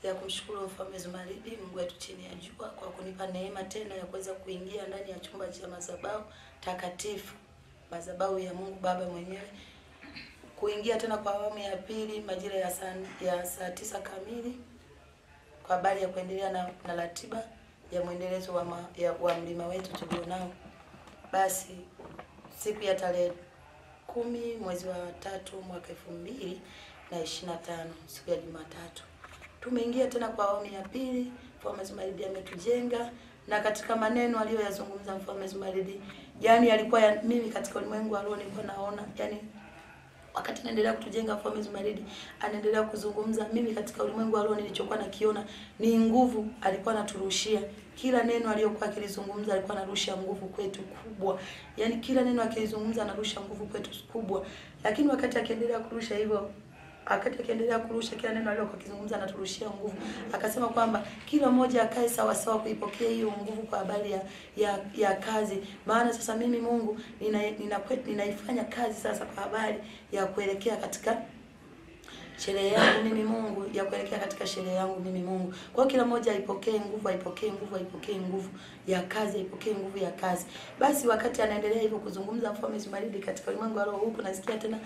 ya kumshukuru Mfalme Zumaridi, Mungu wetu chini ya jua, kwa kunipa neema tena ya kuweza kuingia ndani ya chumba cha madhabahu takatifu, madhabahu ya Mungu Baba mwenyewe, kuingia tena kwa awamu ya pili majira ya saa 9 kamili kwa habari ya kuendelea na ratiba ya mwendelezo wa mlima wetu tulionao. Basi siku ya tarehe 10 mwezi wa 3 mwaka 2025, siku ya Jumatatu, tumeingia tena kwa awamu ya pili. Mfalme Zumaridi ametujenga, na katika maneno aliyoyazungumza Mfalme Zumaridi, yani alikuwa mimi katika ulimwengu wa roho nilikuwa naona, yani wakati anaendelea kutujenga Mfalme Zumaridi anaendelea kuzungumza, mimi katika ulimwengu wa roho nilichokuwa nakiona ni nguvu alikuwa anaturushia. Kila neno aliyokuwa akilizungumza alikuwa anarusha nguvu kwetu kubwa. Yani kila neno akilizungumza anarusha nguvu kwetu kubwa. Lakini wakati akiendelea kurusha hivyo, akiendelea kurusha kila neno aliyokuwa akizungumza anaturushia nguvu, akasema kwamba kila mmoja akae sawa sawa kuipokea hiyo nguvu kwa habari ya kazi. Maana sasa mimi Mungu ninaifanya kazi sasa kwa habari ya kuelekea katika sherehe yangu mimi Mungu, ya kuelekea katika sherehe yangu mimi Mungu. Kwa kila mmoja aipokee nguvu, aipokee nguvu, aipokee nguvu ya kazi, aipokee nguvu ya kazi. Basi wakati anaendelea hivyo kuzungumza Mfalme Zumaridi katika ulimwengu wa roho, huko nasikia tena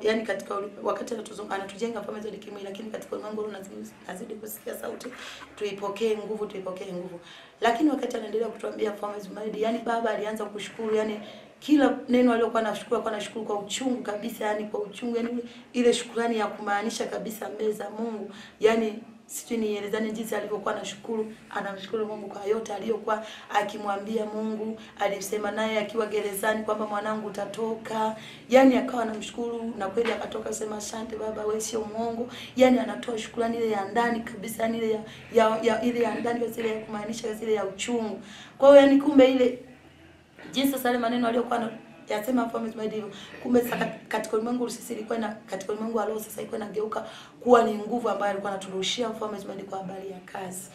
yani katika wakati anatujenga Mfalme Zumaridi kimwili, lakini katika ulimwengu wa roho nazidi kusikia sauti, tuipokee nguvu, tuipokee nguvu. Lakini wakati anaendelea kutuambia Mfalme Zumaridi, yani baba alianza kushukuru, yani kila neno aliyokuwa anashukuru kwa uchungu kabisa, yani kwa uchungu, yani ile shukrani ya kumaanisha kabisa mbele za Mungu. Yani sijui nielezane jinsi alivyokuwa anashukuru, anamshukuru Mungu kwa yote aliyokuwa akimwambia Mungu. Alisema naye akiwa gerezani kwamba mwanangu utatoka. Yani akawa anamshukuru, na kweli akatoka, sema asante baba, wewe sio muongo. Yani anatoa shukrani ile ya ndani kabisa, yani ile ile ya ndani, ile ya kumaanisha, ile ya uchungu. Kwa hiyo yani kumbe ile jinsi sasa ile maneno aliyokuwa yasema Mfalme Zumaridi hivyo, kumbe sasa katika ulimwengu sisi ilikuwa katika ulimwengu wa roho sasa ilikuwa inageuka kuwa ni nguvu ambayo alikuwa anaturushia Mfalme Zumaridi kwa habari ya kazi.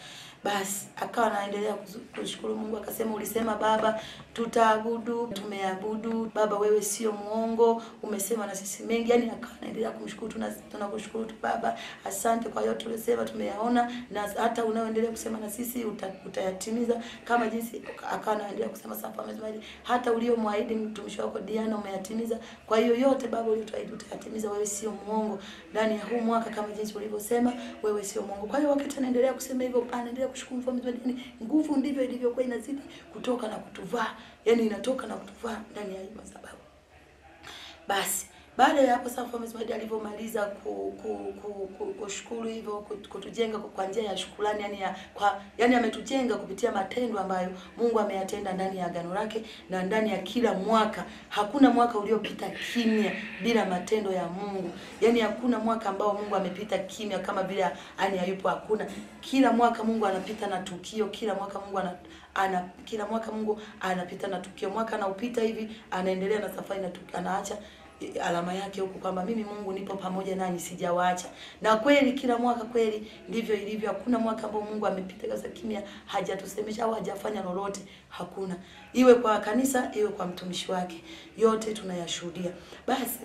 Basi akawa anaendelea kushukuru Mungu, akasema ulisema baba tutaabudu, tumeabudu baba, wewe sio muongo, umesema na sisi mengi. Yani akawa anaendelea kumshukuru, tunakushukuru tu baba, asante kwa yote ulisema tumeyaona, na hata unaoendelea kusema na sisi utayatimiza kama jinsi. Akawa anaendelea kusema sasa Mfalme Zumaridi, hata uliomwaahidi mtumishi wako Diana umeyatimiza. Kwa hiyo yote baba uliotuahidi utayatimiza, wewe sio muongo ndani ya huu mwaka kama jinsi ulivyosema, wewe sio muongo. Kwa hiyo wakati anaendelea kusema hivyo, anaendelea kushukuru Mfalme Zumaridi, nguvu ndivyo ilivyokuwa inazidi kutoka na kutuvaa, yani inatoka na kutuvaa ndani ya madhabahu. Basi baada ya hapo sasa Mfalme Zumaridi alivyomaliza kushukuru hivyo, kutujenga kwa njia ya shukrani, yani ametujenga kupitia matendo ambayo Mungu ameyatenda ndani ya agano lake na ndani ya kila mwaka. Hakuna mwaka uliopita kimya bila matendo ya Mungu. Yani hakuna mwaka ambao Mungu amepita kimya kama vile hayupo, hakuna. Kila mwaka Mungu anapita na tukio, kila mwaka Mungu anapita na tukio. Mwaka anaupita hivi, anaendelea na safari na anaacha alama yake huko kwamba mimi Mungu nipo pamoja nanyi, sijawaacha. Na kweli kila mwaka kweli ndivyo ilivyo. Hakuna mwaka ambao Mungu amepita kaza kimya, hajatusemesha au hajafanya lolote, hakuna. Iwe kwa kanisa, iwe kwa mtumishi wake, yote tunayashuhudia. Basi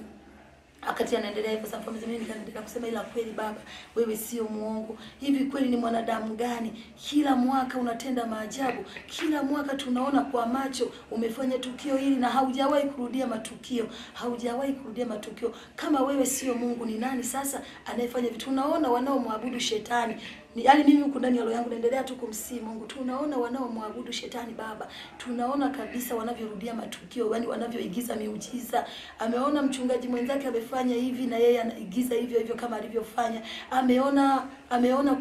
wakati anaendelea hivyo sasa Mfalme Zumaridi anaendelea kusema, ila kweli baba wewe sio muongo. Hivi kweli ni mwanadamu gani? Kila mwaka unatenda maajabu. Kila mwaka tunaona kwa macho umefanya tukio hili na haujawahi kurudia matukio. Haujawahi kurudia matukio. Kama wewe sio Mungu, ni nani sasa anayefanya vitu? Tunaona wanaomwabudu shetani. Yani mimi huko ndani ya roho yangu naendelea tu kumsihi Mungu. Tunaona wanaomwabudu shetani baba. Tunaona kabisa wanavyorudia matukio, yani wanavyoigiza miujiza. Ameona mchungaji mwenzake amefanya hivi na yeye anaigiza hivyo hivyo kama alivyofanya. Ameona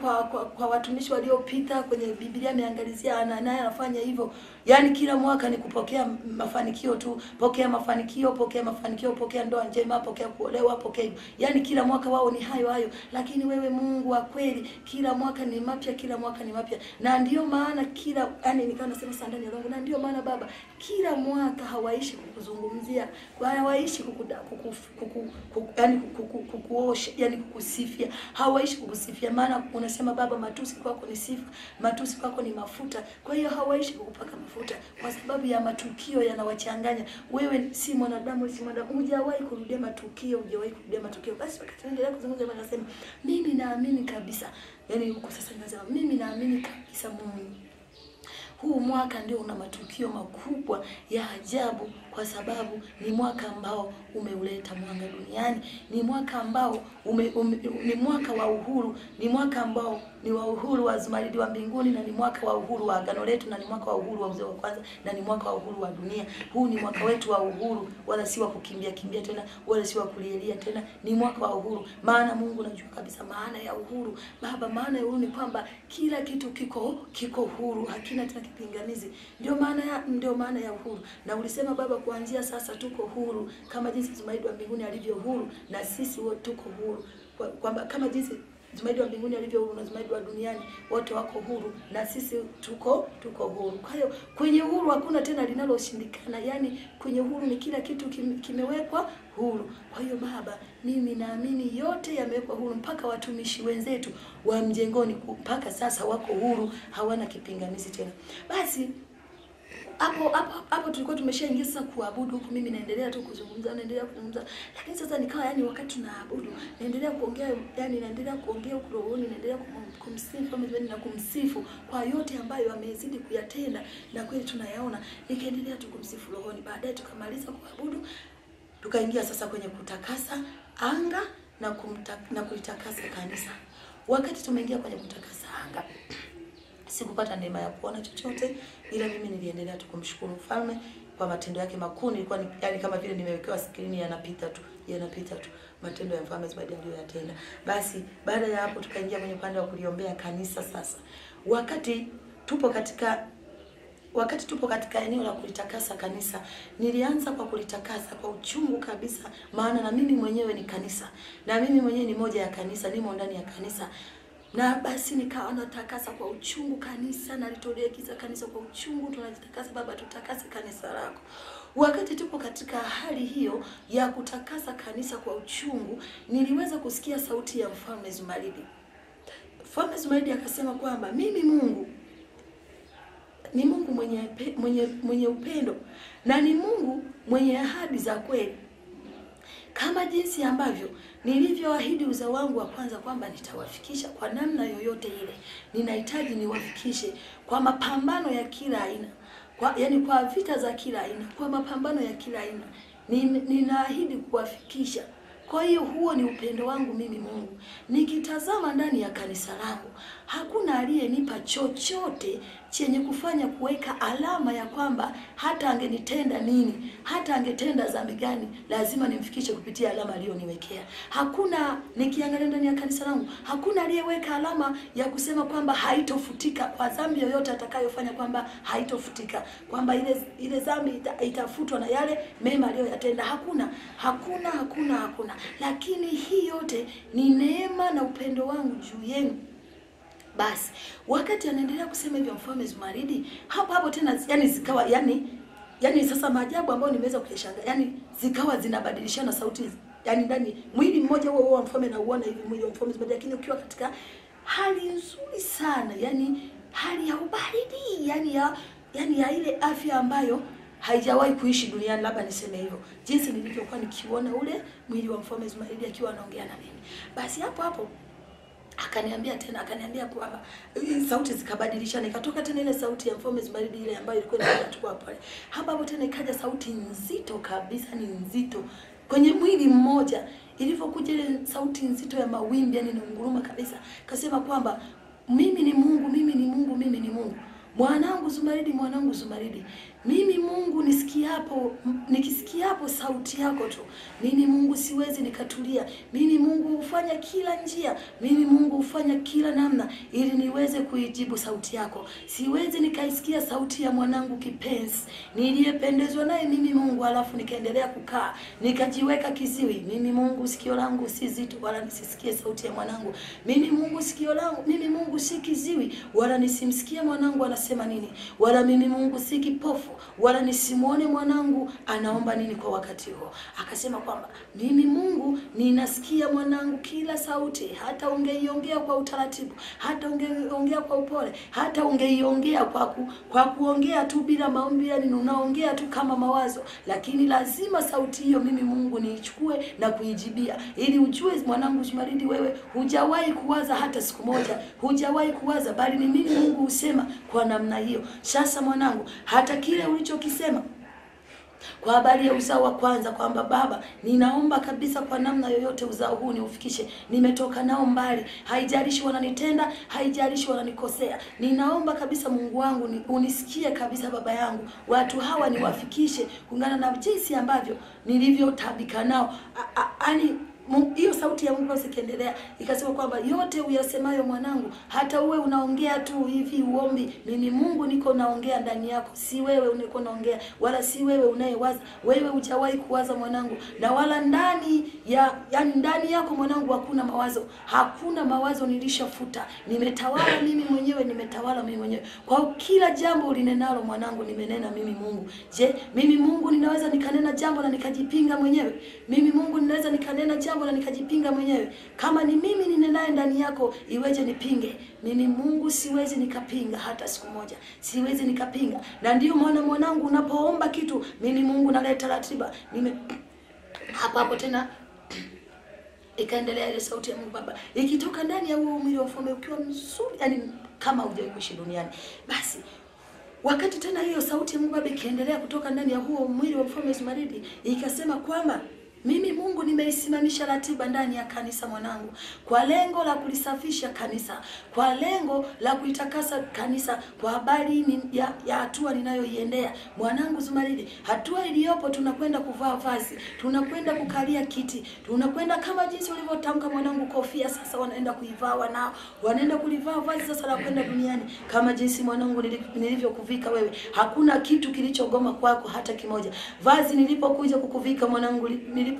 kwa watumishi waliopita kwenye Biblia ameangalizia naye anafanya hivyo. Yani kila mwaka ni kupokea mafanikio tu, pokea mafanikio, pokea ndoa njema, pokea kuolewa, pokea. Yani kila mwaka wao ni hayo. Lakini wewe Mungu wa kweli, kila mwaka ni mapya, kila mwaka ni mapya. Na ndio maana nikawa nasema sana ndani ya roho, na ndio maana baba kila mwaka hawaishi kukuzungumzia, hawaishi kukuosha, yani kukusifia. Hawaishi kukusifia, maana unasema baba matusi kwako ni sifa, matusi kwako ni mafuta. Kwa hiyo hawaishi kukupaka mafuta kwa sababu ya matukio yanawachanganya. Wewe si mwanadamu, hujawahi kurudia matukio, Basi wakati anaendelea kuzungumza anasema, mimi naamini kabisa Yaani huko sasa ninasema mimi naamini kabisa Mungu, huu mwaka ndio una matukio makubwa ya ajabu, kwa sababu ni mwaka ambao umeuleta mwanga duniani, ni mwaka ambao ni mwaka wa uhuru, ni mwaka ambao ni wa uhuru wa Zumaridi wa mbinguni, na ni mwaka wa uhuru wa agano letu, na ni mwaka wa uhuru wa uzee wa kwanza, na ni mwaka wa uhuru wa dunia. Huu ni mwaka wetu wa uhuru, wala si wa kukimbia tena, wala si wa kulielia tena, ni mwaka wa uhuru. Maana Mungu anajua kabisa maana ya uhuru. Baba, maana ya uhuru ni kwamba kila kitu kiko huru, hakina tena kipingamizi. Ndio maana ya uhuru. Na ulisema Baba, kuanzia sasa tuko huru kama jinsi Zumaridi wa mbinguni alivyo huru, na sisi wote tuko huru. Kwamba kama jinsi Zumaridi wa mbinguni alivyo huru na Zumaridi wa duniani wote wako huru, na sisi tuko huru. Kwa hiyo kwenye uhuru hakuna tena linaloshindikana. Yaani kwenye uhuru ni kila kitu kimewekwa huru. Kwa hiyo Baba, mimi naamini yote yamewekwa huru, mpaka watumishi wenzetu wa mjengoni mpaka sasa wako huru, hawana kipingamizi tena. Basi hapo tulikuwa tumeshaingia sasa kuabudu, huku mimi naendelea tu kuzungumza, lakini sasa nikawa wakati tunaabudu naendelea kuongea huko rohoni, naendelea kumsifu na kumsifu kwa yote ambayo amezidi kuyatenda, na kweli tunayaona. Nikaendelea tu kumsifu rohoni. Baadaye tukamaliza kuabudu, tukaingia sasa kwenye kutakasa anga na kuitakasa kanisa. Wakati tumeingia kwenye kutakasa anga, sikupata neema ya kuona chochote, ila mimi niliendelea tu kumshukuru Mfalme kwa matendo yake makuu. Nilikuwa yani kama vile nimewekewa skrini, yanapita tu matendo ya Mfalme Zumaridi aliyoyatenda. Basi baada ya hapo tukaingia kwenye upande wa kuliombea kanisa. Sasa wakati tupo katika eneo la kulitakasa kanisa, nilianza kwa kulitakasa kwa uchungu kabisa, maana na mimi mwenyewe ni kanisa, na mimi mwenyewe ni moja ya kanisa, nimo ndani ya kanisa. Na basi nikawa natakasa kwa uchungu kanisa, na litolea kiza kanisa kwa uchungu. Tunajitakasa, Baba, tutakase kanisa lako. Wakati tupo katika hali hiyo ya kutakasa kanisa kwa uchungu, niliweza kusikia sauti ya Mfalme Zumaridi. Mfalme Zumaridi akasema kwamba mimi Mungu ni Mungu mwenye upendo, na ni Mungu mwenye ahadi za kweli, kama jinsi ambavyo nilivyoahidi uzao wangu wa kwanza kwamba nitawafikisha kwa namna yoyote ile. Ninahitaji niwafikishe kwa mapambano ya kila aina, kwa vita za kila aina, kwa mapambano ya kila aina. Ninaahidi kuwafikisha. Kwa hiyo huo ni upendo wangu mimi Mungu. Nikitazama ndani ya kanisa langu, hakuna aliyenipa chochote chenye kufanya kuweka alama ya kwamba hata angenitenda nini, hata angetenda dhambi gani, lazima nimfikishe kupitia alama aliyoniwekea. Hakuna, nikiangalia ndani ya kanisa langu, hakuna aliyeweka alama ya kusema kwamba haitofutika kwa dhambi yoyote atakayofanya, kwamba haitofutika, kwamba ile dhambi itafutwa na yale mema aliyoyatenda. Hakuna. Lakini hii yote ni neema na upendo wangu juu yenu. Basi wakati anaendelea kusema hivyo Mfalme Zumaridi, hapo tena zikawa sasa maajabu ambayo nimeweza kuyashangaa, zikawa zinabadilishana sauti, ndani mwili mmoja huo wa mfalme na uona hivi mwili wa Mfalme Zumaridi, lakini ukiwa katika hali nzuri sana, hali ya ubaridi, ya ile afya ambayo haijawahi kuishi duniani, labda niseme hivyo, jinsi nilivyokuwa nikiona ule mwili wa Mfalme Zumaridi akiwa anaongea na mimi. Basi hapo akaniambia kwamba sauti zikabadilishana, ikatoka tena ile sauti ya Mfalme Zumaridi ile ambayo ilikuwa inatoka pale. Hapo tena ikaja sauti nzito kabisa, ni nzito kwenye mwili mmoja. Ilivyokuja ile sauti nzito ya mawimbi, ni nguruma kabisa, kasema kwamba mimi ni Mungu, mimi ni Mungu, mimi ni Mungu. Mwanangu Zumaridi, mimi Mungu nikisikiapo sauti yako tu, mimi Mungu siwezi nikatulia. Mimi Mungu hufanya kila njia, mimi Mungu hufanya kila namna ili niweze kuijibu sauti yako. Siwezi nikaisikia sauti ya mwanangu kipenzi niliyependezwa naye mimi Mungu, alafu nikaendelea kukaa nikajiweka kiziwi. Mimi Mungu sikio langu si zito wala nisisikie sauti ya mwanangu. Mimi Mungu si kiziwi wala nisimsikie mwanangu anasema nini, wala mimi Mungu si kipofu wala nisimuone mwanangu anaomba nini kwa wakati huo. Akasema kwamba mimi Mungu ninasikia mwanangu kila sauti, hata ungeiongea kwa utaratibu, hata ungeiongea kwa upole, hata ungeiongea kwa kuongea tu bila maombi, yani unaongea tu kama mawazo, lakini lazima sauti hiyo mimi Mungu niichukue na kuijibia, ili ujue mwanangu Zumaridi, wewe hujawahi kuwaza hata siku moja, hujawahi kuwaza, bali ni mimi Mungu husema kwa namna hiyo. Sasa mwanangu, hata kile ulichokisema kwa habari ya uzao wa kwanza kwamba baba, ninaomba kabisa kwa namna yoyote uzao huu niufikishe, nimetoka nao mbali, haijalishi wananitenda, haijalishi wananikosea, ninaomba kabisa Mungu wangu unisikie kabisa baba yangu, watu hawa niwafikishe kulingana na jinsi ambavyo nilivyotabika nao. Ani hiyo sauti ya Mungu isiendelea ikasema kwamba yote uyasemayo mwanangu, hata uwe unaongea tu hivi uombi, mimi Mungu niko naongea ndani yako, si wewe uniko naongea, wala si wewe unayewaza. Wewe hujawahi kuwaza mwanangu, na wala ndani yako mwanangu hakuna mawazo, hakuna mawazo, nilishafuta, nimetawala mimi mwenyewe, nimetawala mimi mwenyewe. Kwa kila jambo ulinenalo mwanangu, nimenena mimi Mungu. Je, mimi Mungu ninaweza nikanena jambo na nikajipinga mwenyewe? Mimi Mungu ninaweza nikanena jambo na nikajipinga mwenyewe? Kama ni mimi ninenaye ndani yako, iweje nipinge? Mimi Mungu siwezi nikapinga hata siku moja, siwezi nikapinga. Na ndio maana mwanangu, unapoomba kitu, mimi Mungu naleta ratiba. Hapo tena ikaendelea ile sauti ya Mungu Baba ikitoka ndani ya huo mwili wa mfalme ukiwa mzuri, yani kama hujawahi kuishi duniani. Basi wakati tena hiyo sauti ya Mungu Baba ikiendelea kutoka ndani ya huo mwili wa mfalme Zumaridi, ikasema kwamba mimi Mungu nimeisimamisha ratiba ndani ya kanisa mwanangu, kwa lengo la kulisafisha kanisa, kwa lengo la kuitakasa kanisa, kwa habari ya hatua ninayoiendea mwanangu Zumaridi. Hatua iliyopo, tunakwenda kuvaa vazi, tunakwenda kukalia kiti, tunakwenda kama jinsi ulivyotamka mwanangu, kofia sasa wanaenda kuivaa wanao, wanaenda kulivaa vazi sasa la kwenda duniani, kama jinsi mwanangu nilivyokuvika wewe. Hakuna kitu kilichogoma kwako hata kimoja. Vazi nilipokuja kukuvika mwanangu, nilipokuja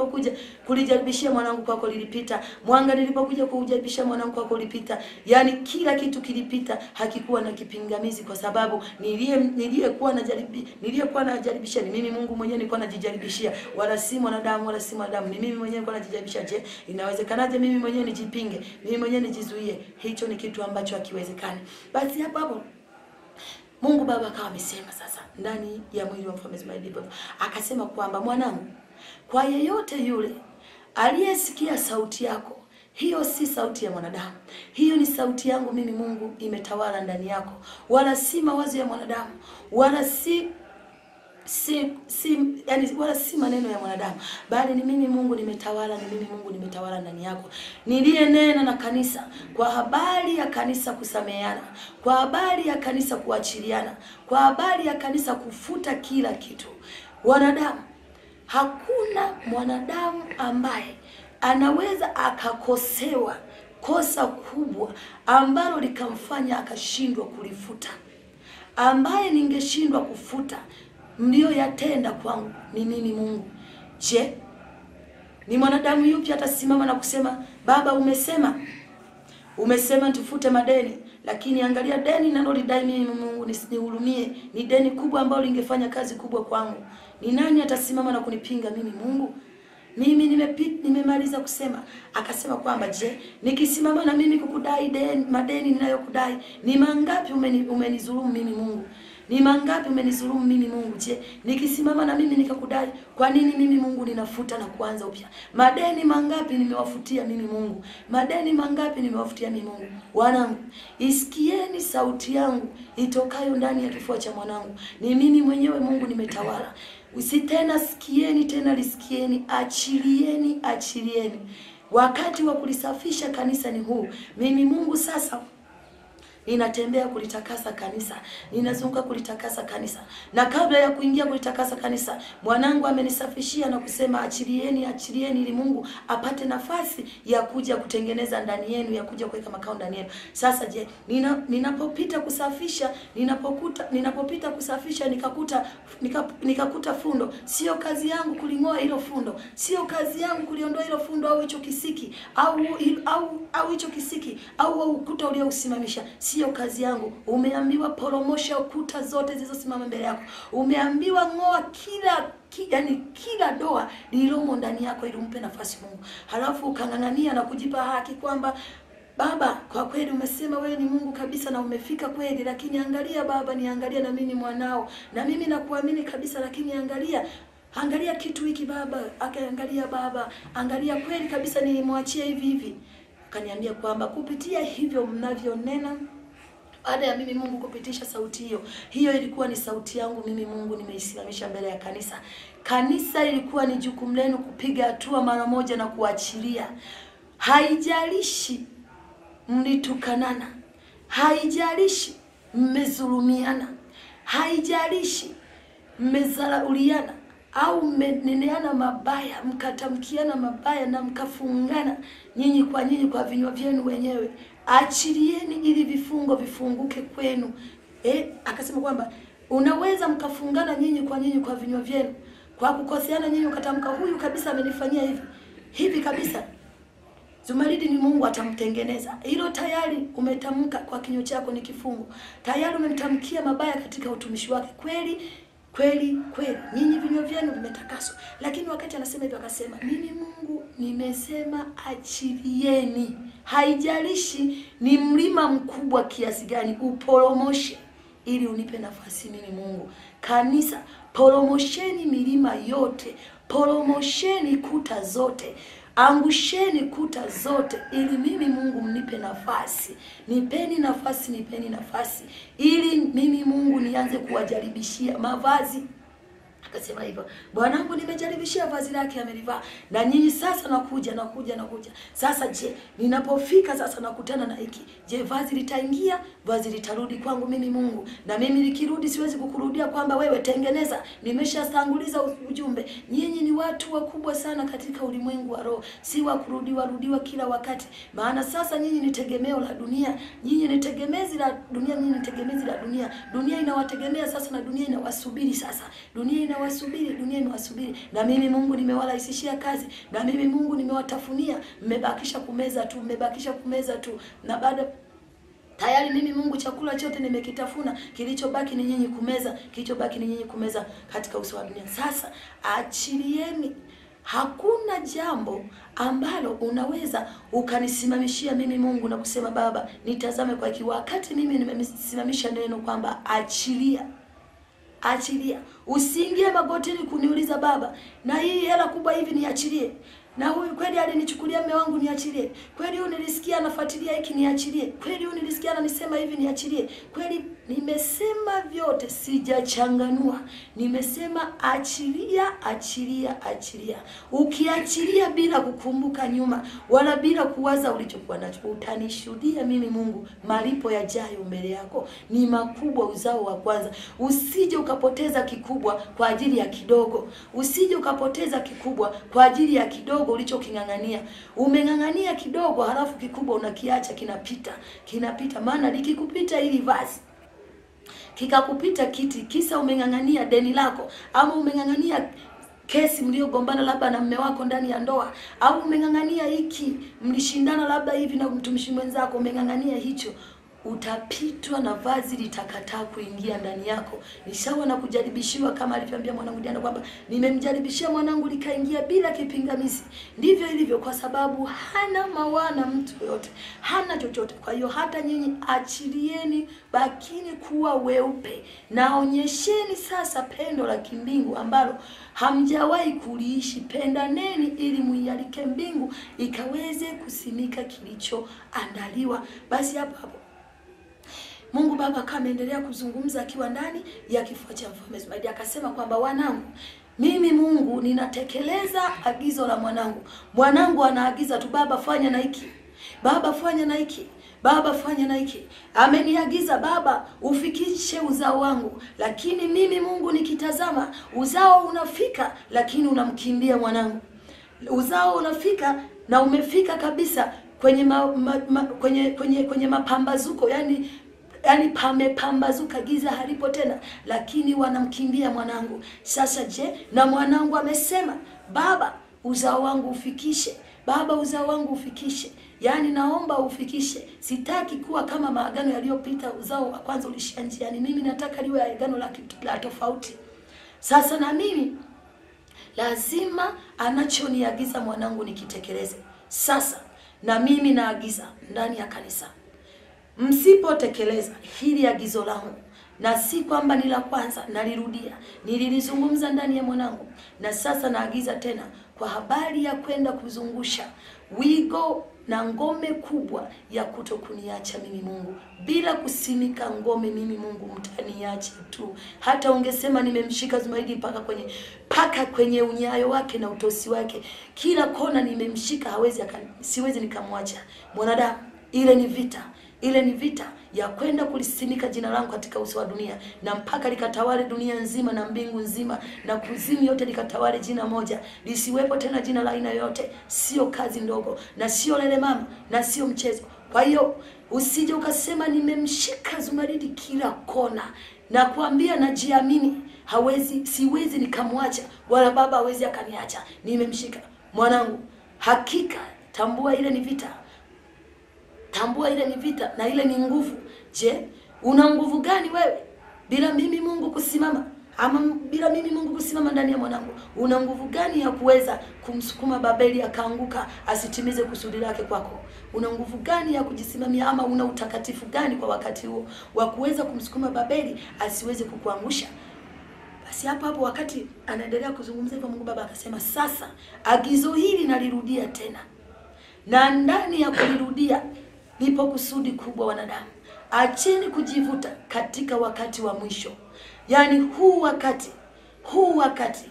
kulijaribishia mwanangu kwako lilipita. Mwanga nilipokuja kuujaribishia mwanangu kwako ulipita. Yani kila kitu kilipita, hakikuwa na kipingamizi, kwa sababu niliyekuwa najaribishia ni mimi Mungu mwenyewe, nilikuwa najijaribishia, wala si mwanadamu, wala si mwanadamu, ni mimi mwenyewe nilikuwa najijaribishia. Je, inawezekanaje mimi mwenyewe nijipinge, mimi mwenyewe nijizuie? Hicho ni kitu ambacho hakiwezekani. Basi hapo Mungu Baba akawa amesema sasa ndani ya mwili wa mfalme Zumaridi, akasema kwamba mwanangu, kwa yeyote yule aliyesikia sauti yako, hiyo si sauti ya mwanadamu, hiyo ni sauti yangu mimi Mungu imetawala ndani yako, wala si mawazo ya mwanadamu, wala wala si maneno ya mwanadamu, bali ni mimi Mungu nimetawala, ni mimi Mungu nimetawala ndani yako. Niliyenena na kanisa kwa habari ya kanisa kusameheana, kwa habari ya kanisa kuachiliana, kwa habari ya kanisa kufuta kila kitu. Wanadamu, hakuna mwanadamu ambaye anaweza akakosewa kosa kubwa ambalo likamfanya akashindwa kulifuta. Ambaye ningeshindwa kufuta mlioyatenda kwangu ni mimi Mungu. Je, ni mwanadamu yupi atasimama na kusema Baba umesema tufute madeni, lakini angalia deni ninalodai mimi Mungu nihurumie, ni deni kubwa ambalo lingefanya kazi kubwa kwangu. Ni nani atasimama na kunipinga mimi Mungu? Mimi nimemaliza kusema. Akasema kwamba je, nikisimama na mimi kukudai madeni ninayokudai, ni mangapi umenizulumu mimi Mungu? Ni mangapi umenizulumu mimi Mungu? Je, nikisimama na mimi nikakudai, kwa nini mimi Mungu ninafuta na kuanza upya? Madeni mangapi nimewafutia mimi Mungu? Madeni mangapi nimewafutia mimi Mungu? Wanangu, isikieni sauti yangu itokayo ndani ya kifua cha mwanangu. Ni mimi mwenyewe Mungu nimetawala. Usitena sikieni tena lisikieni, achilieni. Wakati wa kulisafisha kanisa ni huu. Mimi Mungu sasa ninatembea kulitakasa kanisa, ninazunguka kulitakasa kanisa. Na kabla ya kuingia kulitakasa kanisa, mwanangu amenisafishia na kusema achilieni ili Mungu apate nafasi ya kuja kutengeneza ndani yenu, ya kuja kuweka makao ndani yenu. Sasa je, ninapopita kusafisha nikakuta fundo, sio kazi yangu kulingoa hilo fundo, sio kazi yangu kuliondoa hilo fundo au hicho kisiki au hicho kisiki au ukuta uliousimamisha. sio kazi yangu. Umeambiwa poromosha ukuta zote zilizosimama mbele yako. Umeambiwa ng'oa kila doa lililomo ndani yako ili umpe nafasi Mungu. Halafu ukang'ang'ania na kujipa haki kwamba Baba, kwa kweli umesema wewe ni Mungu kabisa na umefika kweli, lakini angalia Baba, niangalia na mimi mwanao. Na mimi nakuamini kabisa, lakini angalia kitu hiki Baba. Akaangalia Baba, angalia kweli kabisa nilimwachia hivi. Akaniambia kwamba kupitia hivyo mnavyonena, baada ya mimi Mungu kupitisha sauti hiyo ilikuwa ni sauti yangu mimi Mungu nimeisimamisha mbele ya kanisa. Kanisa ilikuwa ni jukumu lenu kupiga hatua mara moja na kuachilia. Haijalishi mlitukanana, haijalishi mmezulumiana, haijalishi mmezalauliana au mmeneneana mabaya, mkatamkiana mabaya na mkafungana nyinyi kwa vinywa vyenu wenyewe. Achilieni ili vifungo vifunguke kwenu. Akasema kwamba unaweza mkafungana nyinyi kwa vinywa vyenu, kwa kukoseana nyinyi ukatamka huyu kabisa amenifanyia hivi kabisa. Zumaridi ni Mungu atamtengeneza. Hilo tayari umetamka kwa kinywa chako ni kifungo. Tayari umemtamkia mabaya katika utumishi wake. Kweli nyinyi vinywa vyenu vimetakaswa. Lakini wakati anasema hivyo akasema, mimi Mungu nimesema achilieni. Haijalishi ni mlima mkubwa kiasi gani, uporomoshe ili unipe nafasi mimi Mungu. Kanisa, poromosheni milima yote, poromosheni kuta zote, angusheni kuta zote ili mimi Mungu mnipe nafasi. Nipeni nafasi ili mimi Mungu nianze kuwajaribishia mavazi. Akasema hivyo, Bwanangu nimejaribishia vazi lake amelivaa, na nyinyi sasa nakuja. Sasa je, ninapofika sasa nakutana na hiki, je vazi litaingia? Vazi litarudi kwangu mimi Mungu. Na mimi nikirudi siwezi kukurudia kwamba wewe tengeneza, nimeshatanguliza ujumbe. Nyinyi ni watu wakubwa sana katika ulimwengu wa roho, si wa kurudiwa kila wakati. Maana sasa nyinyi ni tegemeo la dunia, nyinyi ni tegemezi la dunia, Dunia inawategemea sasa na dunia inawasubiri sasa. Dunia imewasubiri. Na mimi Mungu nimewarahisishia kazi. Na mimi Mungu nimewatafunia. Mmebakisha kumeza tu. Na baada tayari mimi Mungu chakula chote nimekitafuna. Kilichobaki ni nyinyi kumeza katika uso wa dunia. Sasa achilieni. Hakuna jambo ambalo unaweza ukanisimamishia mimi Mungu na kusema Baba nitazame kwa wakati mimi nimesimamisha neno kwamba achilia. Usiingie magotini kuniuliza Baba, na hii hela kubwa hivi niachilie. Na huyu kweli alinichukulia mume wangu niachilie. Kweli huyu nilisikia anafuatilia hiki niachilie. Kweli huyu nilisikia ananisema hivi niachilie. Kweli nimesema vyote sijachanganua. Nimesema achilia. Ukiachilia bila kukumbuka nyuma wala bila kuwaza ulichokuwa nacho, utanishuhudia mimi Mungu malipo yajayo mbele yako ni makubwa, uzao wa kwanza. Usije ukapoteza kikubwa kwa ajili ya kidogo. Usije ukapoteza kikubwa kwa ajili ya kidogo ulichokingangania. Umengangania kidogo halafu kikubwa unakiacha kinapita. Maana likikupita ili vazi, kikakupita kiti, kisa umengangania deni lako, ama umengangania kesi mliogombana labda na mume wako ndani ya ndoa, au umengangania hiki mlishindana labda hivi na mtumishi mwenzako, umengangania hicho, utapitwa na vazi litakataa kuingia ndani yako. Ni sawa na kujaribishiwa, kama alivyoambia mwanangu Diana kwamba nimemjaribishia mwanangu likaingia bila kipingamizi. Ndivyo ilivyo, kwa sababu hana mawana mtu yote, hana chochote. Kwa hiyo hata nyinyi achilieni, bakini kuwa weupe. Naonyesheni sasa pendo la kimbingu ambalo hamjawahi kuliishi. Pendaneni ili muialike mbingu ikaweze kusimika kilichoandaliwa. Basi hapo Mungu Baba kama endelea kuzungumza akiwa ndani ya kifua cha Mfalme Zumaridi, akasema kwamba wanangu, mimi Mungu ninatekeleza agizo la mwanangu. Mwanangu anaagiza tu, Baba fanya na hiki, Baba fanya na hiki, Baba fanya na hiki. Ameniagiza Baba ufikishe uzao wangu, lakini mimi Mungu nikitazama uzao unafika, lakini unamkimbia mwanangu. Uzao unafika na umefika kabisa kwenye mapambazuko, yani pamepambazuka, giza halipo tena, lakini wanamkimbia mwanangu. Sasa je, na mwanangu amesema Baba uzao wangu ufikishe, Baba, uzao wangu ufikishe. Yaani naomba ufikishe. Sitaki kuwa kama maagano yaliyopita, uzao wa kwanza ulishia njiani. Mimi nataka liwe agano la tofauti. Sasa na mimi lazima anachoniagiza mwanangu nikitekeleze. Sasa na mimi naagiza ndani ya kanisa, msipotekeleza hili agizo langu, na si kwamba ni la kwanza, nalirudia, nililizungumza ndani ya mwanangu, na sasa naagiza tena kwa habari ya kwenda kuzungusha wigo na ngome kubwa ya kutokuniacha mimi Mungu. Bila kusimika ngome mimi Mungu, mtaniache tu. Hata ungesema nimemshika Zumaridi paka kwenye unyayo wake na utosi wake, kila kona nimemshika, siwezi nikamwacha. Mwanadamu, ile ni vita. Ile ni vita ya kwenda kulisimika jina langu katika uso wa dunia, na mpaka likatawale dunia nzima na mbingu nzima na kuzimu yote, likatawale jina moja, lisiwepo tena jina la aina yote. Sio kazi ndogo, na sio lele mama, na sio mchezo. Kwa hiyo usije ukasema nimemshika Zumaridi kila kona, na kuambia najiamini, siwezi nikamwacha, wala baba hawezi akaniacha. Nimemshika mwanangu. Hakika tambua ile ni vita. Tambua ile ni vita, na ile ni nguvu. Je, una nguvu gani wewe bila mimi Mungu kusimama? Ama bila mimi Mungu kusimama ndani ya mwanangu, una nguvu gani ya kuweza kumsukuma Babeli akaanguka asitimize kusudi lake kwako? Una nguvu gani ya kujisimamia? Ama una utakatifu gani kwa wakati huo wa kuweza kumsukuma Babeli asiweze kukuangusha? Basi hapo wakati anaendelea kuzungumza hivyo, Mungu Baba akasema, sasa agizo hili nalirudia tena, na ndani ya kulirudia lipo kusudi kubwa. Wanadamu, acheni kujivuta katika wakati wa mwisho. Yaani huu wakati.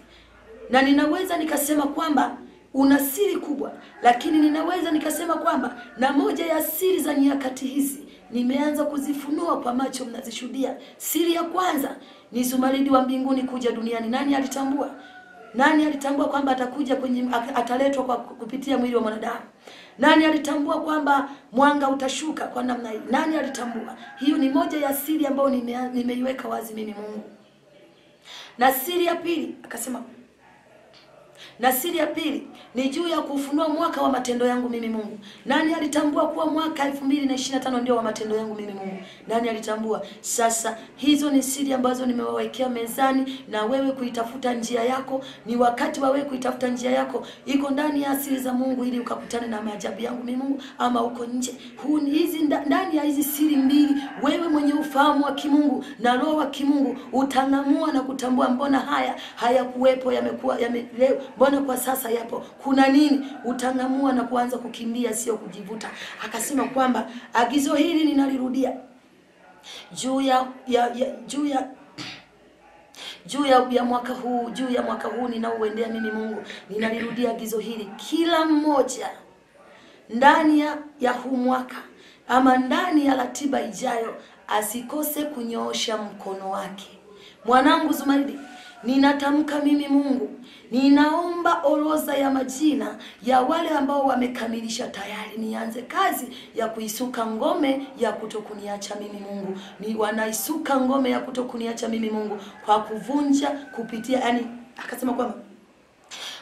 Na ninaweza nikasema kwamba una siri kubwa, lakini ninaweza nikasema kwamba na moja ya siri za nyakati hizi nimeanza kuzifunua kwa macho mnazishuhudia. Siri ya kwanza ni Zumaridi wa mbinguni kuja duniani. Nani alitambua? Nani alitambua kwamba atakuja ataletwa kwa kupitia mwili wa mwanadamu? Nani alitambua kwamba mwanga utashuka kwa namna hii? Nani alitambua? Hiyo ni moja ya siri ambayo nimeiweka wazi mimi Mungu. Na siri ya pili akasema, na siri ya pili ni juu ya kufunua mwaka wa matendo yangu mimi Mungu. Nani alitambua kuwa mwaka 2025 ndio wa matendo yangu mimi Mungu? Nani alitambua? Sasa hizo ni siri ambazo nimewawekea mezani, na wewe kuitafuta njia yako. Ni wakati wa wewe kuitafuta njia yako. Iko ndani ya siri za Mungu ili ukakutane na maajabu yangu mimi Mungu, ama uko nje. Ndani ya hizi siri mbili, wewe mwenye ufahamu wa kimungu na roho wa kimungu utangamua na kutambua, mbona haya hayakuwepo, yamekuwa leo, mbona kwa sasa yapo, kuna nini? Utangamua na kuanza kukimbia, sio kujivuta. Akasema kwamba agizo hili ninalirudia juu ya mwaka huu ninaoendea mimi Mungu. Ninalirudia agizo hili, kila mmoja ndani ya huu mwaka ama ndani ya ratiba ijayo asikose kunyoosha mkono wake. Mwanangu Zumaridi, ninatamka mimi Mungu, ninaomba orodha ya majina ya wale ambao wamekamilisha tayari. Nianze kazi ya kuisuka ngome ya kutokuniacha mimi Mungu. Ni wanaisuka ngome ya kutokuniacha mimi Mungu kwa kuvunja kupitia, akasema kwamba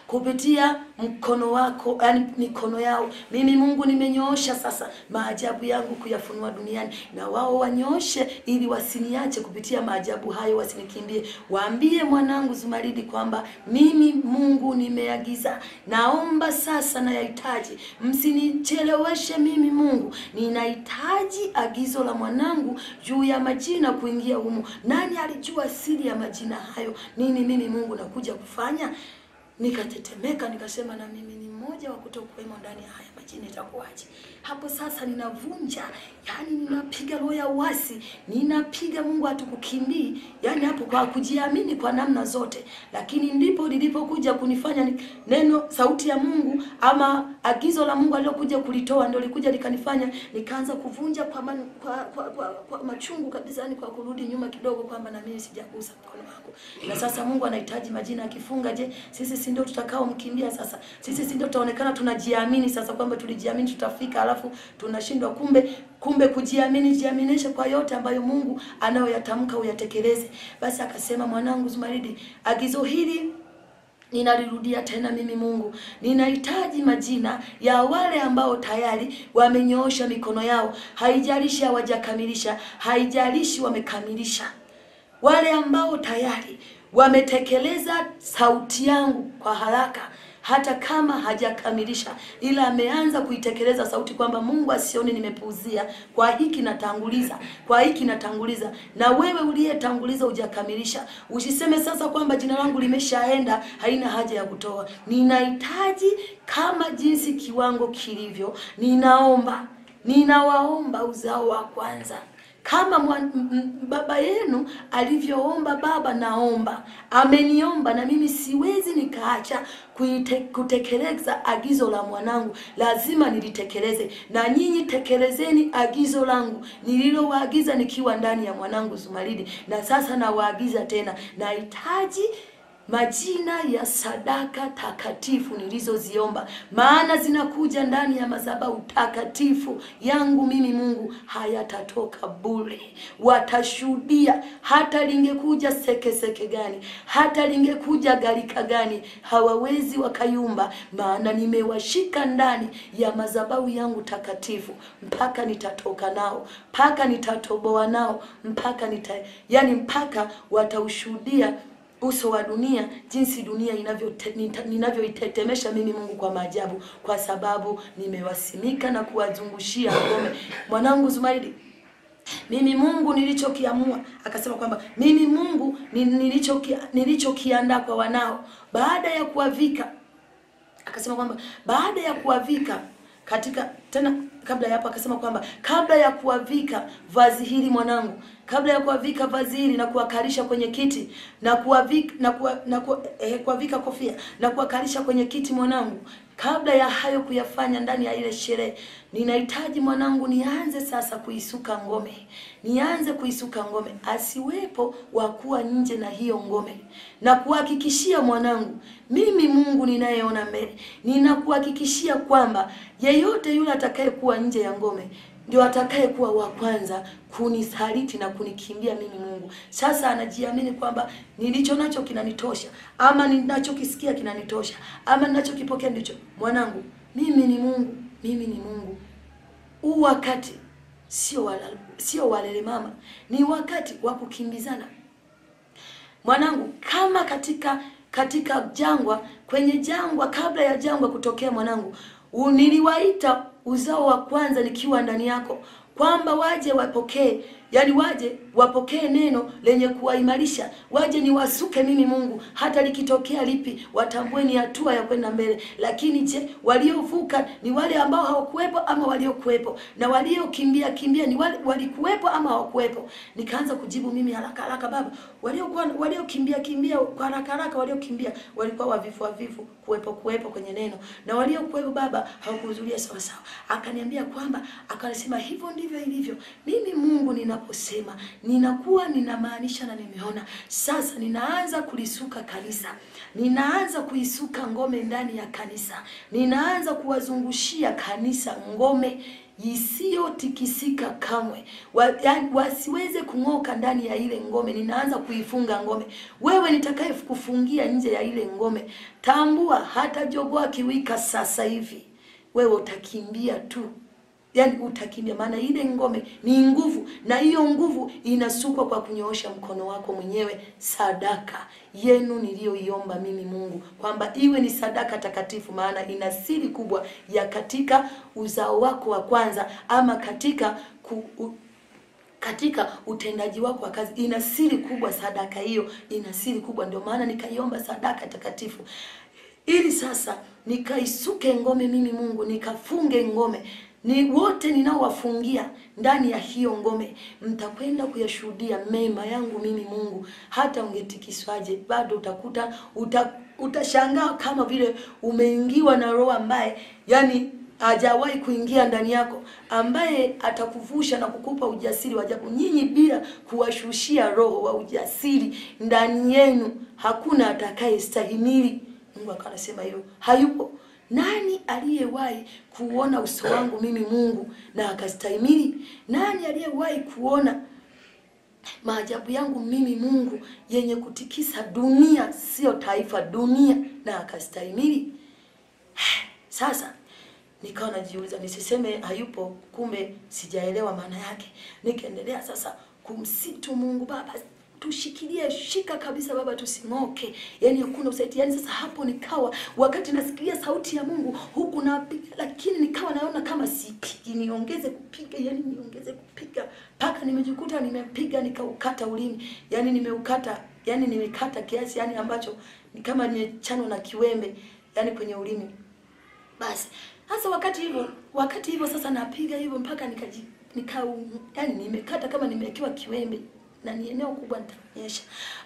kupitia mkono wako, mikono yao. Mimi Mungu nimenyoosha sasa maajabu yangu kuyafunua duniani, na wao wanyooshe ili wasiniache kupitia maajabu hayo, wasinikimbie. Waambie mwanangu Zumaridi kwamba mimi Mungu nimeagiza. Naomba sasa na yahitaji, msinicheleweshe mimi Mungu. Ninahitaji agizo la mwanangu juu ya majina kuingia humo. Nani alijua siri ya majina hayo? Mimi Mungu nakuja kufanya. Nikatetemeka, nikasema na mimi ni mmoja wa kutokuwemo ndani ya haya majina, itakuwaje? Hapo sasa ninavunja, ninapiga roho ya uasi, ninapiga Mungu atukukimbii, hapo kwa kujiamini kwa namna zote. Lakini ndipo lilipokuja kunifanya neno, sauti ya Mungu ama agizo la Mungu alilokuja kulitoa, ndio likuja likanifanya nikaanza kuvunja kwa machungu kabisa, kwa kurudi nyuma kidogo, kwamba na mimi sijagusa mkono wako. Na sasa Mungu anahitaji majina akifunga. Je, sisi ndio tutakao mkimbia sasa? Sisi ndio tutaonekana tunajiamini sasa, kwamba tulijiamini tutafika, alafu tunashindwa? Kumbe jiaminishe kwa yote ambayo Mungu anayoyatamka uyatekeleze. Basi akasema, mwanangu Zumaridi, agizo hili Ninalirudia tena mimi Mungu, ninahitaji majina ya wale ambao tayari wamenyoosha mikono yao. Haijalishi hawajakamilisha, haijalishi wamekamilisha. Wale ambao tayari wametekeleza sauti yangu kwa haraka, hata kama hajakamilisha, ila ameanza kuitekeleza sauti kwamba Mungu asione nimepuuzia, kwa hiki natanguliza, kwa hiki natanguliza. Na wewe uliyetanguliza hujakamilisha, usiseme sasa kwamba jina langu limeshaenda, haina haja ya kutoa. Ninahitaji kama jinsi kiwango kilivyo, ninawaomba uzao wa kwanza. Kama baba yenu alivyoomba baba, naomba. Ameniomba na mimi siwezi nikaacha kutekeleza agizo la mwanangu. Lazima nilitekeleze. Na nyinyi tekelezeni agizo langu nililowaagiza nikiwa ndani ya mwanangu Zumaridi. Na sasa nawaagiza tena, nahitaji majina ya sadaka takatifu nilizoziomba, maana zinakuja ndani ya madhabahu takatifu yangu mimi Mungu. Hayatatoka bure, watashuhudia. Hata lingekuja seke gani, hata lingekuja gharika gani, hawawezi wakayumba, maana nimewashika ndani ya madhabahu yangu takatifu. Mpaka nitatoka nao, mpaka nitatoboa nao, mpaka wataushuhudia uso wa dunia, jinsi dunia ninavyoitetemesha mimi Mungu kwa maajabu, kwa sababu nimewasimika na kuwazungushia ngome. Mwanangu Zumaridi, mimi Mungu nilichokiamua, akasema kwamba mimi Mungu nilichokiandaa kwa wanao baada ya kuwavika. Akasema kwamba baada ya kuwavika katika tena, kabla ya hapo akasema kwamba kabla ya kuwavika vazi hili mwanangu, kabla ya kuwavika vazi hili na kuwakalisha kwenye kiti na kuwavika kofia na kuwakalisha kwenye kiti mwanangu, kabla ya hayo kuyafanya ndani ya ile sherehe, ninahitaji mwanangu nianze sasa kuisuka ngome. Nianze kuisuka ngome, asiwepo wakuwa nje na hiyo ngome. Na kuhakikishia mwanangu, mimi Mungu ninayeona mbele, ninakuhakikishia kwamba yeyote yule atakayekuwa nje ya ngome ndio atakayekuwa wa kwanza kunisaliti na kunikimbia mimi Mungu. Sasa anajiamini kwamba nilicho nacho kinanitosha, ama ninachokisikia kinanitosha, ama ninachokipokea ndicho. Mwanangu, mimi ni Mungu, mimi ni Mungu. Huu wakati sio walele mama, ni wakati wa kukimbizana. Mwanangu, kama katika jangwa, kwenye jangwa, kabla ya jangwa kutokea mwanangu, niliwaita uzao wa kwanza nikiwa ndani yako, kwamba waje wapokee, yani waje wapokee neno lenye kuwaimarisha, waje niwasuke mimi Mungu. Hata likitokea lipi, watambue ni hatua ya kwenda mbele. Lakini je, waliovuka ni wale ambao hawakuepo ama waliokuepo? Na waliokimbia ni wale walikuepo ama hawakuepo? Nikaanza kujibu mimi haraka, baba, waliokimbia kwa haraka waliokimbia walikuwa wavivu kuepo kwenye neno, na waliokuepo baba hawakuhudhuria sawa. Akaniambia kwamba, akasema hivyo ndivyo ilivyo. Mimi Mungu ninaposema ninakuwa ninamaanisha, na nimeona sasa ninaanza kulisuka kanisa. Ninaanza kuisuka ngome ndani ya kanisa. Ninaanza kuwazungushia kanisa ngome isiyotikisika kamwe, wasiweze kung'oka ndani ya ile ngome. Ninaanza kuifunga ngome. Wewe nitakaye kufungia nje ya ile ngome, tambua hata jogoo akiwika sasa hivi, wewe utakimbia tu. Yani utakimbia, maana ile ngome ni nguvu, na hiyo nguvu inasukwa kwa kunyoosha mkono wako mwenyewe. Sadaka yenu niliyoiomba mimi Mungu, kwamba iwe ni sadaka takatifu, maana ina siri kubwa ya katika uzao wako wa kwanza, ama katika utendaji wako wa kazi. Ina siri kubwa sadaka hiyo, ina siri kubwa. Ndio maana nikaiomba sadaka takatifu, ili sasa nikaisuke ngome mimi Mungu, nikafunge ngome. Ni wote ninaowafungia ndani ya hiyo ngome, mtakwenda kuyashuhudia mema yangu mimi Mungu. Hata ungetikiswaje, bado utashangaa kama vile umeingiwa na roho ambaye yani hajawahi kuingia ndani yako, ambaye atakuvusha na kukupa ujasiri wa ajabu. Nyinyi bila kuwashushia roho wa ujasiri ndani yenu, hakuna atakayestahimili. Mungu akasema hiyo hayupo. Nani aliyewahi kuona uso wangu mimi Mungu na akastahimili? Nani aliyewahi kuona maajabu yangu mimi Mungu yenye kutikisa dunia, sio taifa, dunia, na akastahimili. Sasa nikawa najiuliza, nisiseme hayupo, kumbe sijaelewa maana yake. Nikaendelea sasa kumsitu Mungu, Baba tushikilie, shika kabisa Baba, tusimoke. Yani hakuna usaiti. Yani sasa hapo nikawa wakati nasikia sauti ya Mungu huku napiga, lakini nikawa naona kama sipigi, niongeze kupiga, yani niongeze kupiga paka nimejikuta nimepiga nikaukata ulimi. Yani nimeukata, yani nimekata kiasi yani ambacho ni kama nimechanwa na kiwembe yani kwenye ulimi. Basi sasa wakati hivyo sasa napiga hivyo mpaka yani nimekata kama nimekiwa kiwembe na ni eneo kubwa nitaonyesha.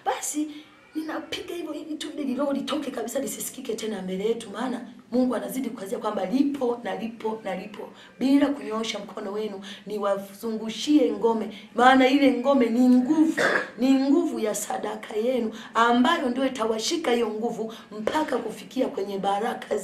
Basi ninapiga hivyo ili tu ile litoke kabisa, lisisikike tena mbele yetu, maana Mungu anazidi kukazia kwamba lipo na lipo na lipo, bila kunyoosha mkono wenu niwazungushie ngome, maana ile ngome ni nguvu ya sadaka yenu, ambayo ndio itawashika hiyo nguvu mpaka kufikia kwenye baraka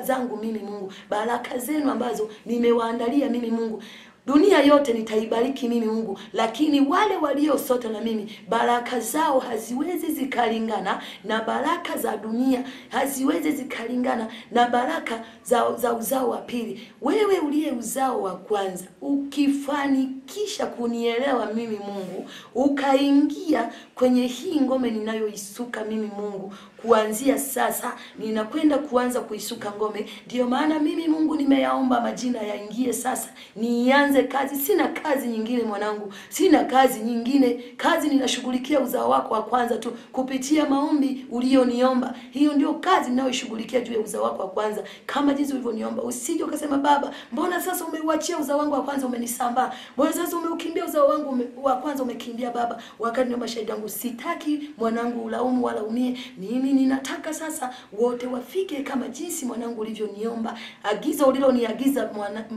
zangu mimi Mungu, baraka zenu ambazo nimewaandalia mimi Mungu. Dunia yote nitaibariki mimi Mungu, lakini wale waliosota na mimi, baraka zao haziwezi zikalingana na baraka za dunia, haziwezi zikalingana na baraka za uzao wa pili. Wewe uliye uzao wa kwanza, ukifanikisha kunielewa mimi Mungu, ukaingia kwenye hii ngome ninayoisuka mimi Mungu, kuanzia sasa ninakwenda kuanza kuisuka ngome. Ndio maana mimi Mungu nimeyaomba majina yaingie sasa, nianze kazi. Sina kazi nyingine mwanangu, sina kazi nyingine. Kazi ninashughulikia uzao wako wa kwanza tu kupitia maombi ulioniomba. Hiyo ndio kazi ninayoshughulikia juu ya uzao wako wa kwanza, kama jinsi ulivyoniomba. Usije ukasema Baba, mbona sasa umeuachia uzao wangu wa kwanza umenisamba? Mbona sasa umeukimbia uzao wangu wa kwanza umekimbia Baba? Wakati niomba shahidi yangu, sitaki mwanangu ulaumu wala umie. Mimi ninataka sasa wote wafike kama jinsi mwanangu ulivyoniomba. Agizo uliloniagiza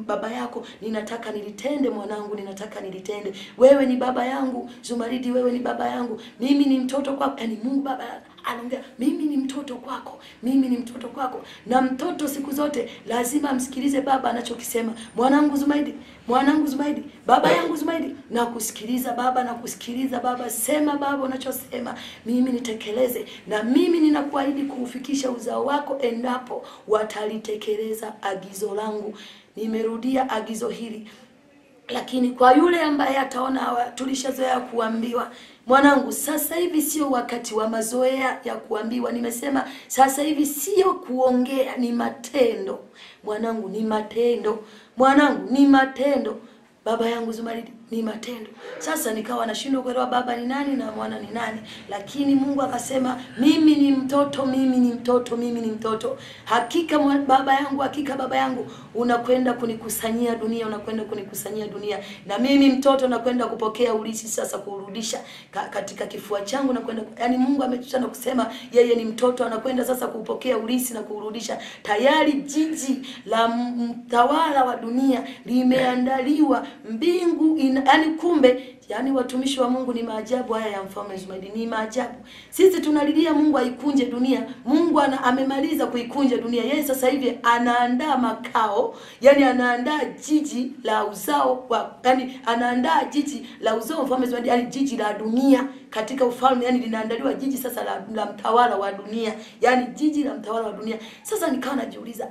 baba yako, ninataka nilitende mwanangu, ninataka nilitende. Wewe ni baba yangu Zumaridi, wewe ni baba yangu. Mimi ni mtoto kwako. Yani Mungu Baba anaongea, mimi ni mtoto kwako, mimi ni mtoto kwako. Na mtoto siku zote lazima amsikilize baba anachokisema. Mwanangu Zumaridi, mwanangu Zumaridi, baba yangu Zumaridi, na kusikiliza baba, na kusikiliza baba. Sema baba unachosema, mimi nitekeleze. Na mimi ninakuahidi kuufikisha uzao wako endapo watalitekeleza agizo langu. Nimerudia agizo hili. Lakini kwa yule ambaye ataona tulishazoea kuambiwa, mwanangu, sasa hivi sio wakati wa mazoea ya kuambiwa. Nimesema sasa hivi sio kuongea, ni matendo. Mwanangu, ni matendo. Mwanangu, ni matendo. Baba yangu Zumaridi, ni matendo. Sasa nikawa nashindwa kuelewa baba ni nani na mwana ni nani. Lakini Mungu akasema mimi ni mtoto, mimi ni mtoto, mimi ni mtoto. Hakika baba yangu, hakika baba yangu, unakwenda kunikusanyia dunia, unakwenda kunikusanyia dunia. Na mimi mtoto nakwenda kupokea urithi sasa, kurudisha katika kifua changu na kwenda. Yani Mungu ametuchana kusema yeye ni mtoto, anakwenda sasa kupokea urithi na kurudisha. Tayari jiji la mtawala wa dunia limeandaliwa, mbingu yani kumbe, yani watumishi wa Mungu, ni maajabu haya ya Mfalme Zumaridi, ni maajabu. Sisi tunalilia Mungu aikunje dunia. Mungu amemaliza kuikunja dunia. Yeye sasa hivi anaandaa makao, yani anaandaa jiji la uzao wa, yani anaandaa jiji la uzao Mfalme Zumaridi, yani jiji la dunia katika ufalme. Yani linaandaliwa jiji sasa la mtawala wa dunia, yani jiji la mtawala wa dunia. Sasa nikawa najiuliza,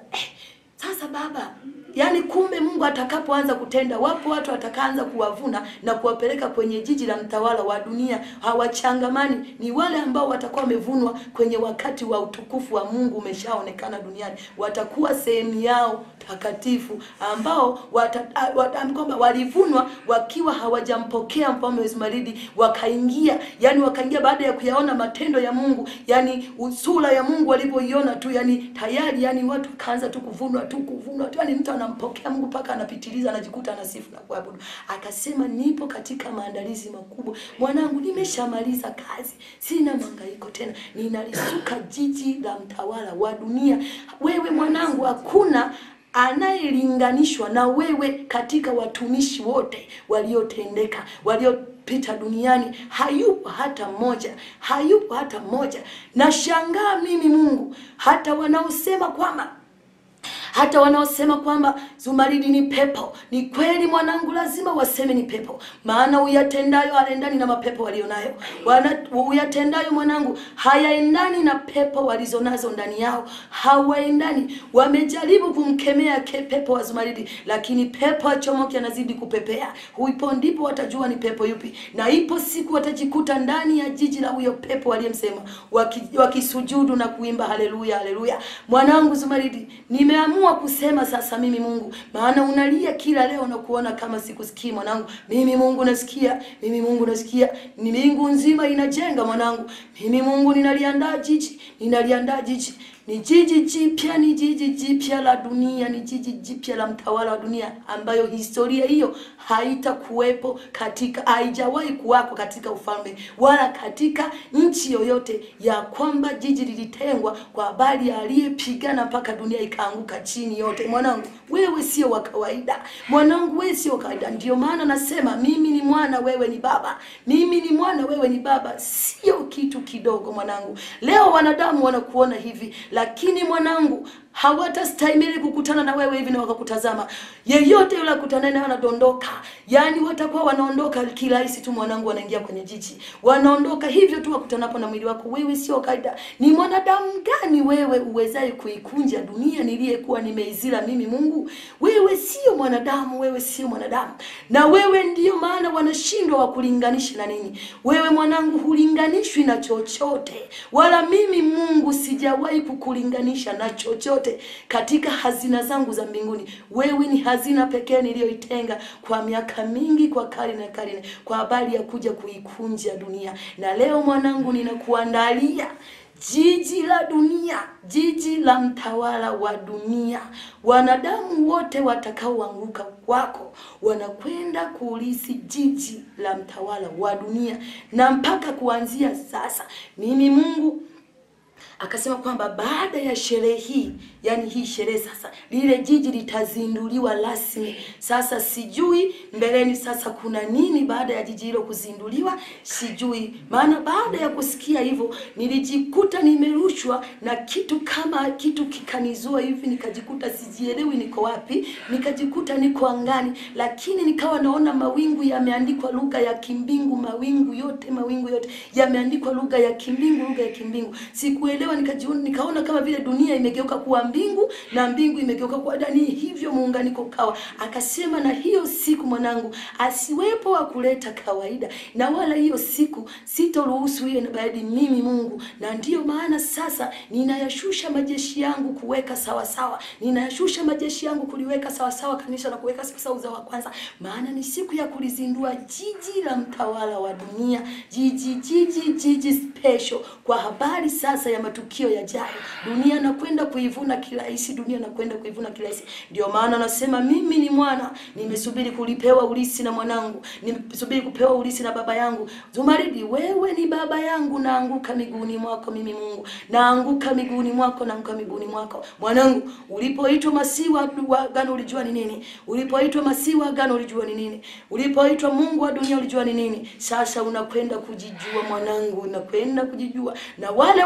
sasa baba, yani kumbe Mungu atakapoanza kutenda, wapo watu atakaanza kuwavuna na kuwapeleka kwenye jiji la mtawala wa dunia. Hawachangamani, ni wale ambao watakuwa wamevunwa kwenye wakati wa utukufu wa Mungu umeshaonekana duniani. Watakuwa sehemu yao takatifu, ambao kwamba walivunwa wakiwa hawajampokea Mfalme Zumaridi, wakaingia, yani wakaingia baada ya kuyaona matendo ya Mungu, yani usura ya Mungu walipoiona tu, yani tayari, yani watu kaanza tu kuvunwa tu, yani mtu anampokea Mungu paka anapitiliza, anajikuta anasifu na kuabudu. Akasema nipo katika maandalizi makubwa mwanangu, nimeshamaliza kazi, sina mangaiko tena, ninalisuka jiji la mtawala wa dunia. Wewe mwanangu, hakuna anayelinganishwa na wewe katika watumishi wote waliotendeka, waliopita duniani. Hayupo hata mmoja, hayupo hata mmoja. Na shangaa mimi Mungu, hata wanaosema kwamba Hata wanaosema kwamba Zumaridi ni pepo, ni kweli mwanangu, lazima waseme ni pepo, maana uyatendayo hayaendani na mapepo walionayo. Uyatendayo mwanangu hayaendani na pepo walizonazo ndani yao, hawaendani. Wamejaribu kumkemea pepo wa Zumaridi, lakini pepo achomoki anazidi kupepea. Huipo ndipo watajua ni pepo yupi, na ipo siku watajikuta ndani ya jiji la huyo pepo waliyemsema, wakisujudu na kuimba haleluya haleluya. Mwanangu Zumaridi, nimeamua kusema sasa mimi Mungu, maana unalia kila leo na kuona kama sikusikii mwanangu. Mimi Mungu nasikia, mimi Mungu nasikia. Ni mbingu nzima inajenga mwanangu. Mimi Mungu ninaliandaa jiji, ninaliandaa jiji. Ni jiji jipya, ni jiji jipya la dunia, ni jiji jipya la mtawala wa dunia, ambayo historia hiyo haitakuwepo katika, haijawahi kuwako katika ufalme wala katika nchi yoyote, ya kwamba jiji lilitengwa kwa habari ya aliyepigana mpaka dunia ikaanguka chini yote. Mwanangu, wewe sio wa kawaida. Mwanangu, wewe sio kawaida. Ndio maana nasema mimi ni mwana, wewe ni baba. Mimi ni mwana, wewe ni baba. Sio kitu kidogo mwanangu. Leo wanadamu wanakuona hivi, lakini mwanangu, hawatastahimili kukutana na wewe hivi na wakakutazama. Yeyote yule akutana naye anadondoka. Yaani watakuwa wanaondoka kirahisi tu mwanangu, wanaingia kwenye jiji. Wanaondoka hivyo tu wakutanapo na mwili wako. Wewe sio kaida. Ni mwanadamu gani wewe uwezaye kuikunja dunia niliyekuwa nimeizila mimi Mungu? Wewe sio mwanadamu, wewe sio mwanadamu. Na wewe ndio maana wanashindwa wakulinganisha na nini. Wewe mwanangu hulinganishwi na chochote. Wala mimi Mungu sijawahi kukulinganisha na chochote katika hazina zangu za mbinguni. Wewe ni hazina pekee niliyoitenga kwa miaka mingi, kwa karne na karne, kwa habari ya kuja kuikunja dunia. Na leo mwanangu, ninakuandalia jiji la dunia, jiji la mtawala wa dunia. Wanadamu wote watakaoanguka kwako wanakwenda kuulisi jiji la mtawala wa dunia. Na mpaka kuanzia sasa mimi Mungu akasema kwamba baada ya sherehe hii, yani hii sherehe sasa, lile jiji litazinduliwa rasmi. Sasa sijui mbeleni sasa kuna nini baada ya jiji hilo kuzinduliwa, sijui. Maana baada ya kusikia hivyo nilijikuta nimerushwa na kitu kama kitu kikanizua hivi, nikajikuta sijielewi niko wapi, nikajikuta niko angani, lakini nikawa naona mawingu yameandikwa lugha ya kimbingu, mawingu yote yameandikwa lugha ya kimbingu, lugha ya kimbingu. Sikuelewa, nikaona kama vile dunia imegeuka kuwa mbingu na mbingu imegeuka kuwa dunia, hivyo muunganiko kawa. Akasema na hiyo siku mwanangu asiwepo wa kuleta kawaida, na wala hiyo siku sitoruhusu iwe baada mimi Mungu. Na ndiyo maana sasa ninayashusha majeshi yangu kuweka sawa sawa, ninayashusha majeshi yangu kuliweka sawa sawa kanisa na kuweka sawa sawa uzao wa kwanza, maana ni siku ya kulizindua jiji la mtawala wa dunia, jiji special kwa habari sasa ya matukio yajayo. Dunia nakwenda kuivuna kirahisi, dunia nakwenda kuivuna kirahisi. Ndio maana nasema mimi ni mwana, nimesubiri kulipewa ulisi na mwanangu, nimesubiri kupewa ulisi na baba yangu. Zumaridi, wewe ni baba yangu, naanguka miguuni mwako mimi Mungu, naanguka miguuni mwako, naanguka miguuni mwako. Mwanangu, ulipoitwa Masihi wa agano ulijua ni nini? Ulipoitwa Masihi wa agano ulijua ni nini? Ulipoitwa Mungu wa dunia ulijua ni nini? Sasa unakwenda kujijua mwanangu, unakwenda kujijua. Na wale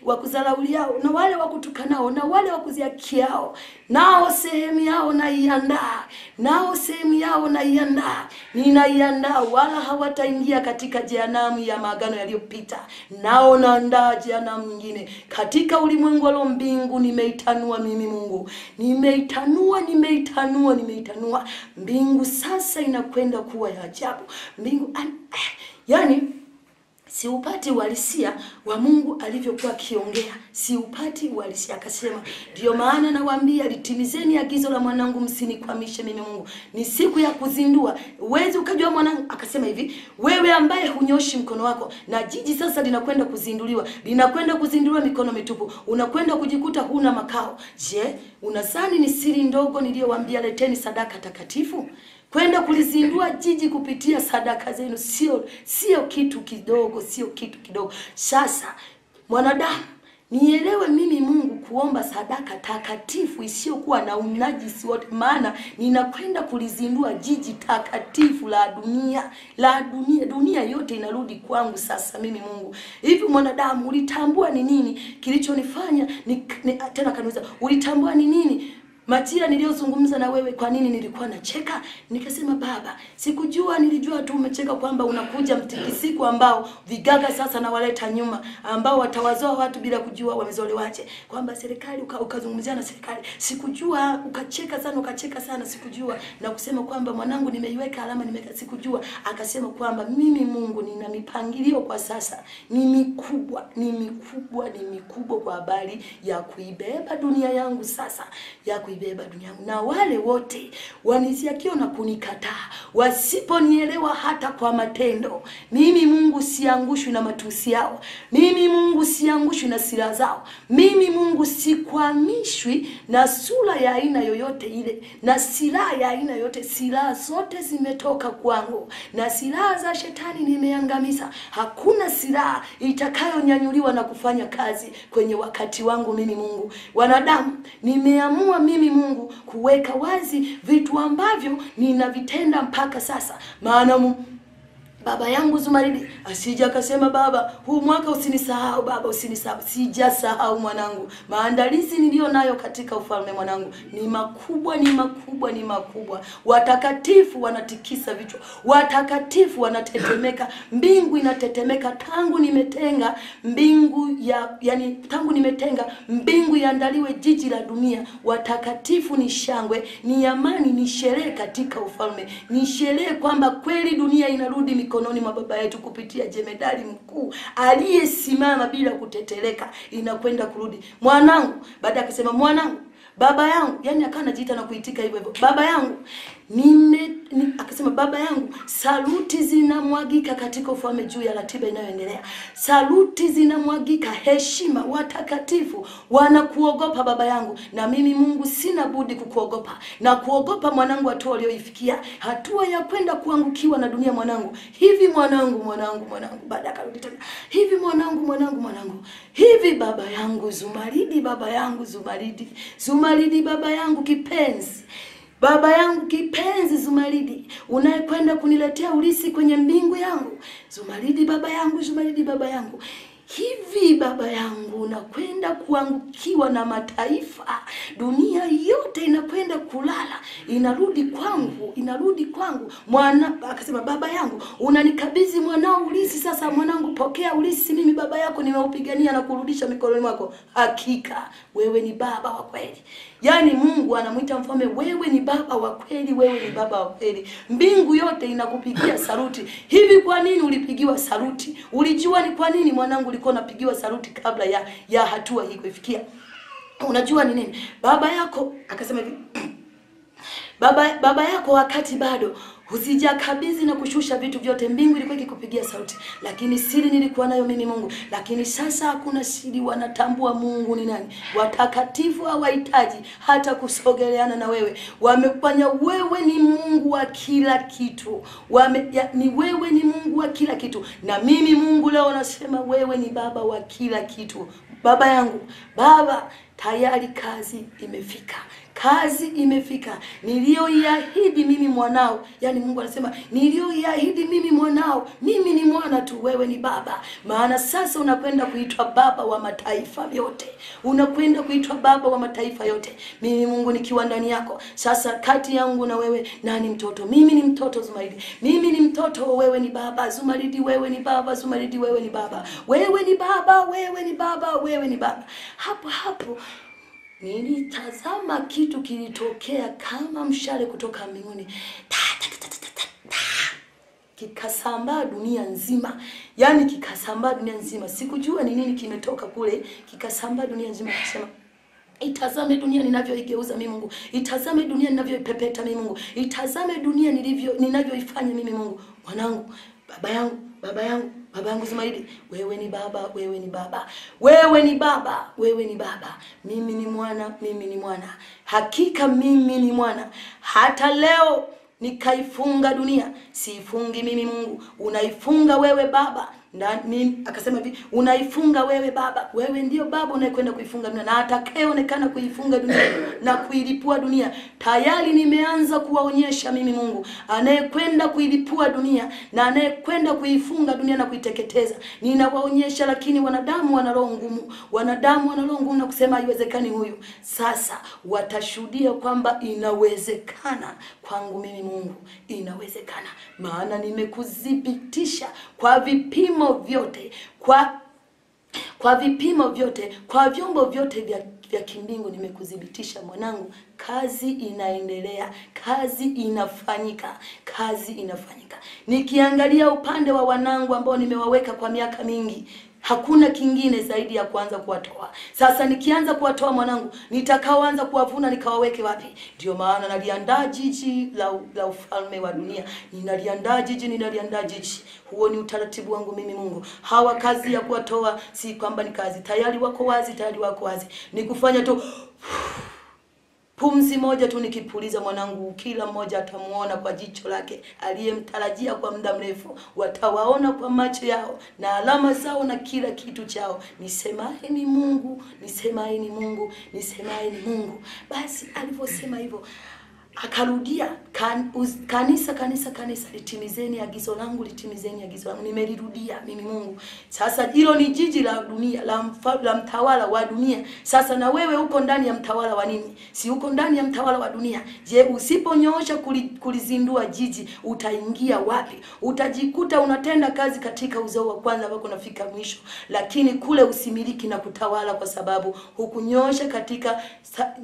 wakuzalauliao, na wale wakutukanao, na wale wakuziakiao, nao sehemu yao naiandaa, nao sehemu yao naiandaa, ninaiandaa, wala hawataingia katika jehanamu ya maagano yaliyopita. Nao naandaa jehanamu nyingine katika ulimwengu wa mbingu. Nimeitanua mimi Mungu, nimeitanua mbingu. Sasa inakwenda kuwa ya ajabu mbingu. Yani siupati uhalisia wa Mungu alivyokuwa kiongea, siupati uhalisia. Akasema ndio maana nawaambia litimizeni agizo la mwanangu, msinikwamishe mimi Mungu. Ni siku ya kuzindua. Uwezi ukajua mwanangu. Akasema hivi, wewe ambaye hunyoshi mkono wako, na jiji sasa linakwenda kuzinduliwa, linakwenda kuzinduliwa mikono mitupu, unakwenda kujikuta huna makao. Je, unadhani ni siri ndogo niliyowaambia leteni sadaka takatifu? Kwenda kulizindua jiji kupitia sadaka zenu sio kitu kidogo, sio kitu kidogo. Sasa mwanadamu, Nielewe mimi Mungu kuomba sadaka takatifu isiyokuwa na unajisi wote, maana ninakwenda kulizindua jiji takatifu la dunia. Dunia yote inarudi kwangu sasa mimi Mungu. Hivi mwanadamu, ulitambua ni nini kilichonifanya tena kaniuliza, ulitambua ni nini majira niliyozungumza na wewe, kwa nini nilikuwa nacheka? Nikasema Baba, sikujua, nilijua tu umecheka kwamba unakuja mtikisiko ambao vigaga sasa na waleta nyuma, ambao watawazoa watu bila kujua wamezolewaje, kwamba serikali ukazungumzia na serikali. Sikujua, ukacheka sana sikujua, na kusema kwamba mwanangu nimeiweka alama, sikujua. Akasema kwamba mimi Mungu nina mipangilio kwa sasa, ni mikubwa kwa habari ya kuibeba dunia yangu sasa, ya kuibeba dunia yangu. Na wale wote wanisiakio na kunikataa, wasiponielewa hata kwa matendo, mimi Mungu siangushwi na matusi yao, mimi Mungu siangushwi na silaha zao, mimi Mungu sikwamishwi na sura ya aina yoyote ile, na silaha ya aina yoyote. Silaha zote zimetoka kwangu, na silaha za shetani nimeangamiza. Hakuna silaha itakayonyanyuliwa na kufanya kazi kwenye wakati wangu mimi Mungu. Wanadamu, nimeamua mimi Mungu kuweka wazi vitu ambavyo ninavitenda mpaka sasa. Maana baba yangu Zumaridi asija akasema, Baba, huu mwaka usinisahau, Baba usinisahau. Sijasahau mwanangu. Maandalizi nilio nayo katika ufalme mwanangu ni makubwa. Watakatifu wanatikisa vichwa, watakatifu wanatetemeka, mbingu inatetemeka. Tangu nimetenga mbingu iandaliwe jiji la dunia. Watakatifu ni shangwe, ni amani, ni sherehe katika ufalme. Ni sherehe kwamba kweli dunia inarudi mikononi mwa baba yetu kupitia jemedari mkuu aliyesimama bila kuteteleka. Inakwenda kurudi. Mwanangu, baada akasema mwanangu, baba yangu, yani akawa anajiita na kuitika hivyo, baba yangu, akasema baba yangu, saluti zinamwagika katika ufalme juu ya ratiba inayoendelea. Saluti zinamwagika, heshima, watakatifu wanakuogopa baba yangu, na mimi Mungu sina budi kukuogopa. Na kuogopa mwanangu hatua ulioifikia, hatua ya kwenda kuangukiwa na dunia mwanangu. Hivi mwanangu, baada akarudi tena. Hivi mwanangu, hivi baba yangu Zumaridi, baba yangu Zumaridi, baba yangu kipenzi, baba yangu kipenzi Zumaridi, unayekwenda kuniletea ulisi kwenye mbingu yangu. Zumaridi baba yangu, Zumaridi baba yangu, hivi baba yangu unakwenda kuangukiwa na mataifa. Dunia yote inakwenda kulala, inarudi kwangu. Akasema baba yangu, unanikabidhi mwanao ulisi sasa. Mwanangu, pokea ulisi, mimi baba yako nimeupigania na kurudisha mikononi mwako. Hakika wewe ni baba wa kweli. Yani Mungu anamuita mfalme, wewe ni baba wa kweli, wewe ni baba wa kweli. Mbingu yote inakupigia saluti. Hivi kwa nini ulipigiwa saluti? Ulijua ni kwa nini mwanangu ulikuwa unapigiwa saluti kabla ya hatua hii kufikia? Unajua ni nini? Baba yako akasema hivi, baba yako wakati bado husijakabidhi na kushusha vitu vyote, mbingu ilikuwa ikikupigia sauti, lakini siri nilikuwa nayo mimi Mungu. Lakini sasa hakuna siri, wanatambua Mungu ni nani. Watakatifu hawahitaji hata kusogeleana na wewe. Wamefanya wewe ni Mungu wa kila kitu. Wewe ni Mungu wa kila kitu. Na mimi Mungu leo nasema wewe ni baba wa kila kitu. Baba yangu, baba, tayari kazi imefika. Niliyoiahidi mimi mwanao, yani Mungu anasema niliyoiahidi mimi mwanao, mimi ni mwana tu, wewe ni baba. Maana sasa unakwenda kuitwa baba wa mataifa yote. Mimi Mungu nikiwa ndani yako. Sasa kati yangu na wewe, nani mtoto? Mimi ni mtoto Zumaridi. Mimi ni mtoto, wewe ni baba Zumaridi, wewe ni baba Zumaridi, wewe ni baba. Wewe ni baba. Hapo nilitazama kitu kilitokea kama mshale kutoka mbinguni. Kikasambaa dunia nzima. Yani kikasambaa dunia nzima. Sikujua ni nini kimetoka kule. Kikasambaa dunia nzima. Kusema, itazame dunia ninavyoigeuza mimi Mungu. Itazame dunia ninavyoipepeta mimi Mungu. Itazame dunia ninavyoifanya mimi Mungu. Mwanangu, baba yangu Zumaridi, wewe ni baba. Mimi ni mwana. Hakika mimi ni mwana. Hata leo nikaifunga dunia, siifungi mimi Mungu, unaifunga wewe baba. Akasema hivi, unaifunga wewe baba, wewe ndio baba unayekwenda kuifunga dunia, na atakayeonekana kuifunga dunia na kuilipua dunia. Tayari nimeanza kuwaonyesha mimi Mungu anayekwenda kuilipua dunia na anayekwenda kuifunga dunia na kuiteketeza. Ninawaonyesha, lakini wanadamu wana roho ngumu. Wanadamu wana roho ngumu na kusema haiwezekani huyu. Sasa watashuhudia kwamba inawezekana kwangu mimi Mungu, inawezekana. Maana nimekudhibitisha kwa vipimo vyote, kwa vipimo vyote, kwa vyombo vyote vya kimbingu nimekudhibitisha mwanangu. Kazi inaendelea, kazi inafanyika, kazi inafanyika. Nikiangalia upande wa wanangu ambao nimewaweka kwa miaka mingi, hakuna kingine zaidi ya kuanza kuwatoa. Sasa nikianza kuwatoa mwanangu, nitakaoanza kuwavuna nikawaweke wapi? Ndio maana naliandaa jiji la ufalme wa dunia. Ninaliandaa jiji. Huo ni utaratibu wangu mimi Mungu. Hawa kazi ya kuwatoa si kwamba ni kazi. Tayari wako wazi. Ni kufanya tu pumzi moja tu nikipuliza mwanangu, kila mmoja atamuona kwa jicho lake aliyemtarajia kwa muda mrefu. Watawaona kwa macho yao na alama zao na kila kitu chao. Nisemaeni Mungu. Basi alivyosema hivyo, akarudia, kanisa litimizeni agizo langu. Nimelirudia mimi Mungu. Sasa hilo ni jiji la dunia, la mtawala wa dunia. Sasa na wewe uko ndani ya mtawala wa nini? Si uko ndani ya mtawala wa dunia? Je, usiponyoosha kulizindua jiji, utaingia wapi? Utajikuta unatenda kazi katika uzao wa kwanza ambako unafika mwisho, lakini kule usimiliki na kutawala, kwa sababu hukunyoosha katika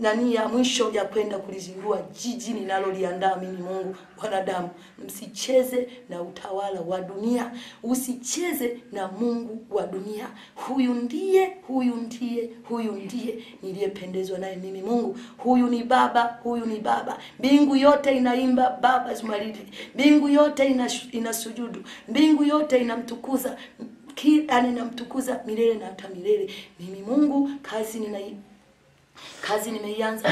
nani ya mwisho ya kwenda kulizindua jiji ninaloliandaa mimi Mungu. Wanadamu, msicheze na utawala wa dunia, usicheze na Mungu wa dunia. Huyu ndiye niliyependezwa naye mimi Mungu. Huyu ni baba. Mbingu yote inaimba Baba Zumaridi. Mbingu yote inasujudu. Mbingu yote inamtukuza. Ninamtukuza milele na hata milele. Mimi Mungu, kazi nimeianza.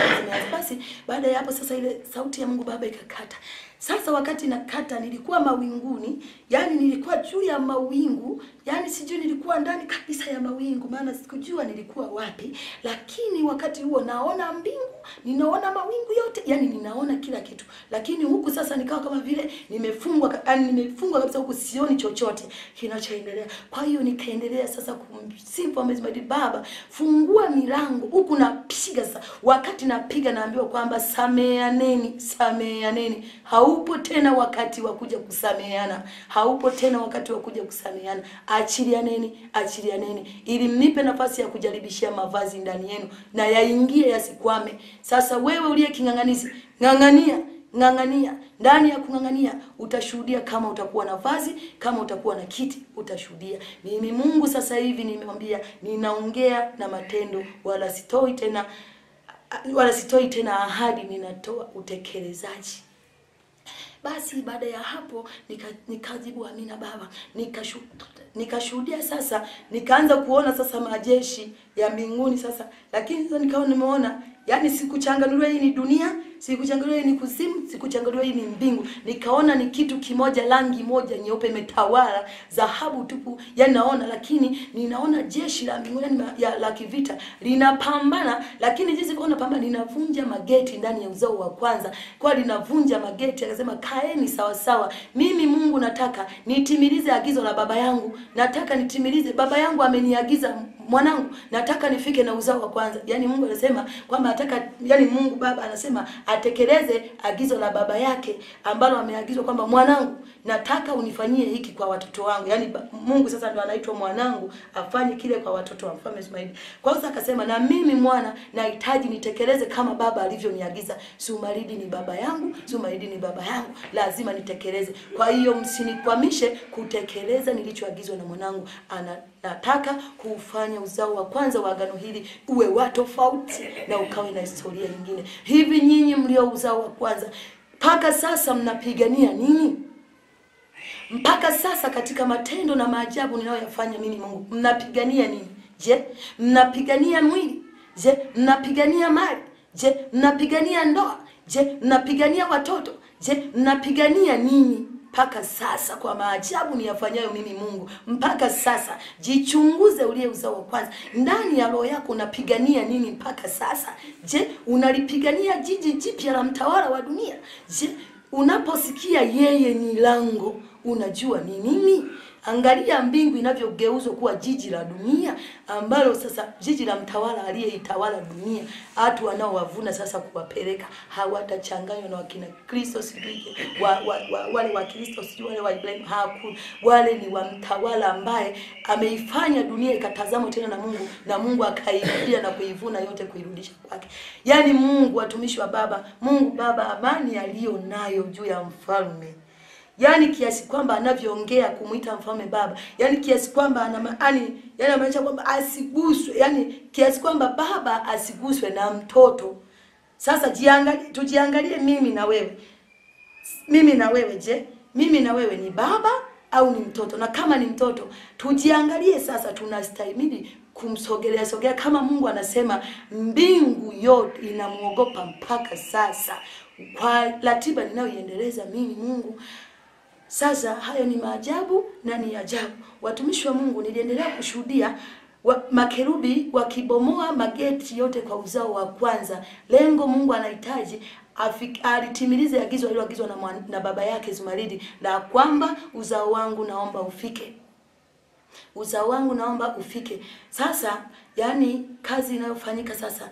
Basi baada ya hapo sasa ile sauti ya Mungu Baba ikakata. Sasa wakati nakata nilikuwa mawinguni, yani nilikuwa juu ya mawingu, yani sijui nilikuwa ndani kabisa ya mawingu, maana sikujua nilikuwa wapi. Lakini wakati huo naona mbingu, ninaona mawingu yote, yani ninaona kila kitu. Lakini huku sasa nikawa kama vile nimefungwa kabisa, huku sioni chochote kinachoendelea. Kwa hiyo nikaendelea sasa kumsifu Mwenyezi Baba, fungua milango. Huku napiga sasa. Wakati napiga naambiwa kwamba sameaneni. Haupo tena wakati wa kuja kusameheana. Achilianeni ili mnipe nafasi ya kujaribishia mavazi ndani yenu na yaingie yasikwame. Sasa wewe uliye king'ang'anizi, ng'ang'ania. Ndani ya kung'ang'ania utashuhudia. Kama utakuwa na vazi, kama utakuwa na kiti, utashuhudia. Mimi Mungu sasa hivi nimemwambia, ninaongea na matendo, wala sitoi tena ahadi, ninatoa utekelezaji. Basi baada ya hapo nikajibu amina Baba. Nikashuhudia sasa, nikaanza kuona sasa majeshi ya mbinguni sasa. Lakini sasa nikawa nimeona, yani sikuchanganuliwa hii ni dunia, sikuchanganuliwa hii ni kuzimu, sikuchanganuliwa hii ni mbingu. Nikaona ni kitu kimoja, rangi moja nyeupe imetawala, dhahabu tupu. Yani naona, lakini ninaona jeshi la mbinguni la kivita linapambana. Lakini jinsi kwa linapambana, linavunja mageti ndani ya uzao wa kwanza. Kwa linavunja mageti, akasema kaeni sawa sawa. Mimi Mungu nataka nitimilize agizo la baba yangu. Nataka nitimilize, baba yangu ameniagiza mwanangu, nataka nifike na uzao wa kwanza. Yani Mungu anasema kwamba nataka, yani Mungu Baba anasema atekeleze agizo la baba yake ambalo ameagizwa kwamba mwanangu, nataka unifanyie hiki kwa watoto wangu. Yani Mungu sasa ndio anaitwa mwanangu, afanye kile kwa watoto wa Mfalme Ismaili. Kwa hiyo akasema na mimi mwana nahitaji nitekeleze kama baba alivyoniagiza. Zumaridi ni baba yangu, lazima nitekeleze. Kwa hiyo msinikwamishe kutekeleza nilichoagizwa na mwanangu. Nataka kufanya uzao wa kwanza wa agano hili uwe wa tofauti na ukawe na historia nyingine. Hivi nyinyi mlio uzao wa kwanza, mpaka sasa mnapigania nini? Mpaka sasa katika matendo na maajabu ninayoyafanya mimi Mungu, mnapigania nini? Je, mnapigania mwili? Je, mnapigania mali? Je, mnapigania ndoa? Je, mnapigania watoto? Je, mnapigania nini? mpaka sasa kwa maajabu niyafanyayo mimi Mungu. Mpaka sasa jichunguze, uliye uzao wa kwanza. Ndani ya roho yako unapigania nini mpaka sasa? Je, unalipigania jiji jipya la mtawala wa dunia? Je, unaposikia yeye ni lango, unajua ni nini? Angalia mbingu inavyogeuzwa kuwa jiji la dunia, ambalo sasa jiji la mtawala aliyeitawala dunia. Watu wanaowavuna sasa kuwapeleka hawatachanganywa na wakina Kristo, sijui wale wa Kristo, sijui wale wa Ibrahim. Wale ni wa mtawala ambaye ameifanya dunia ikatazama tena na Mungu, na Mungu akairudia na kuivuna yote kuirudisha kwake. Yani Mungu, watumishi wa Baba, Mungu Baba amani aliyo nayo juu ya mfalme, yani kiasi kwamba anavyoongea kumuita mfalme Baba, yani kiasi kwamba anamaanisha kwamba asiguswe, yani kiasi kwamba Baba asiguswe na mtoto. Sasa tujiangalie mimi na wewe. Mimi na wewe, je, mimi na wewe ni baba au ni mtoto? Na kama ni mtoto, tujiangalie sasa, tunastahimili kumsogelea kama Mungu anasema mbingu yote inamuogopa mpaka sasa, kwa ratiba ninayoiendeleza mimi Mungu. Sasa hayo ni maajabu na ni ajabu. Watumishi wa Mungu, niliendelea kushuhudia makerubi wakibomoa mageti yote kwa uzao wa kwanza. Lengo Mungu anahitaji alitimilize agizo aliloagizwa na baba yake Zumaridi, la kwamba uzao wangu naomba ufike. Uzao wangu naomba ufike. Sasa yani kazi inayofanyika sasa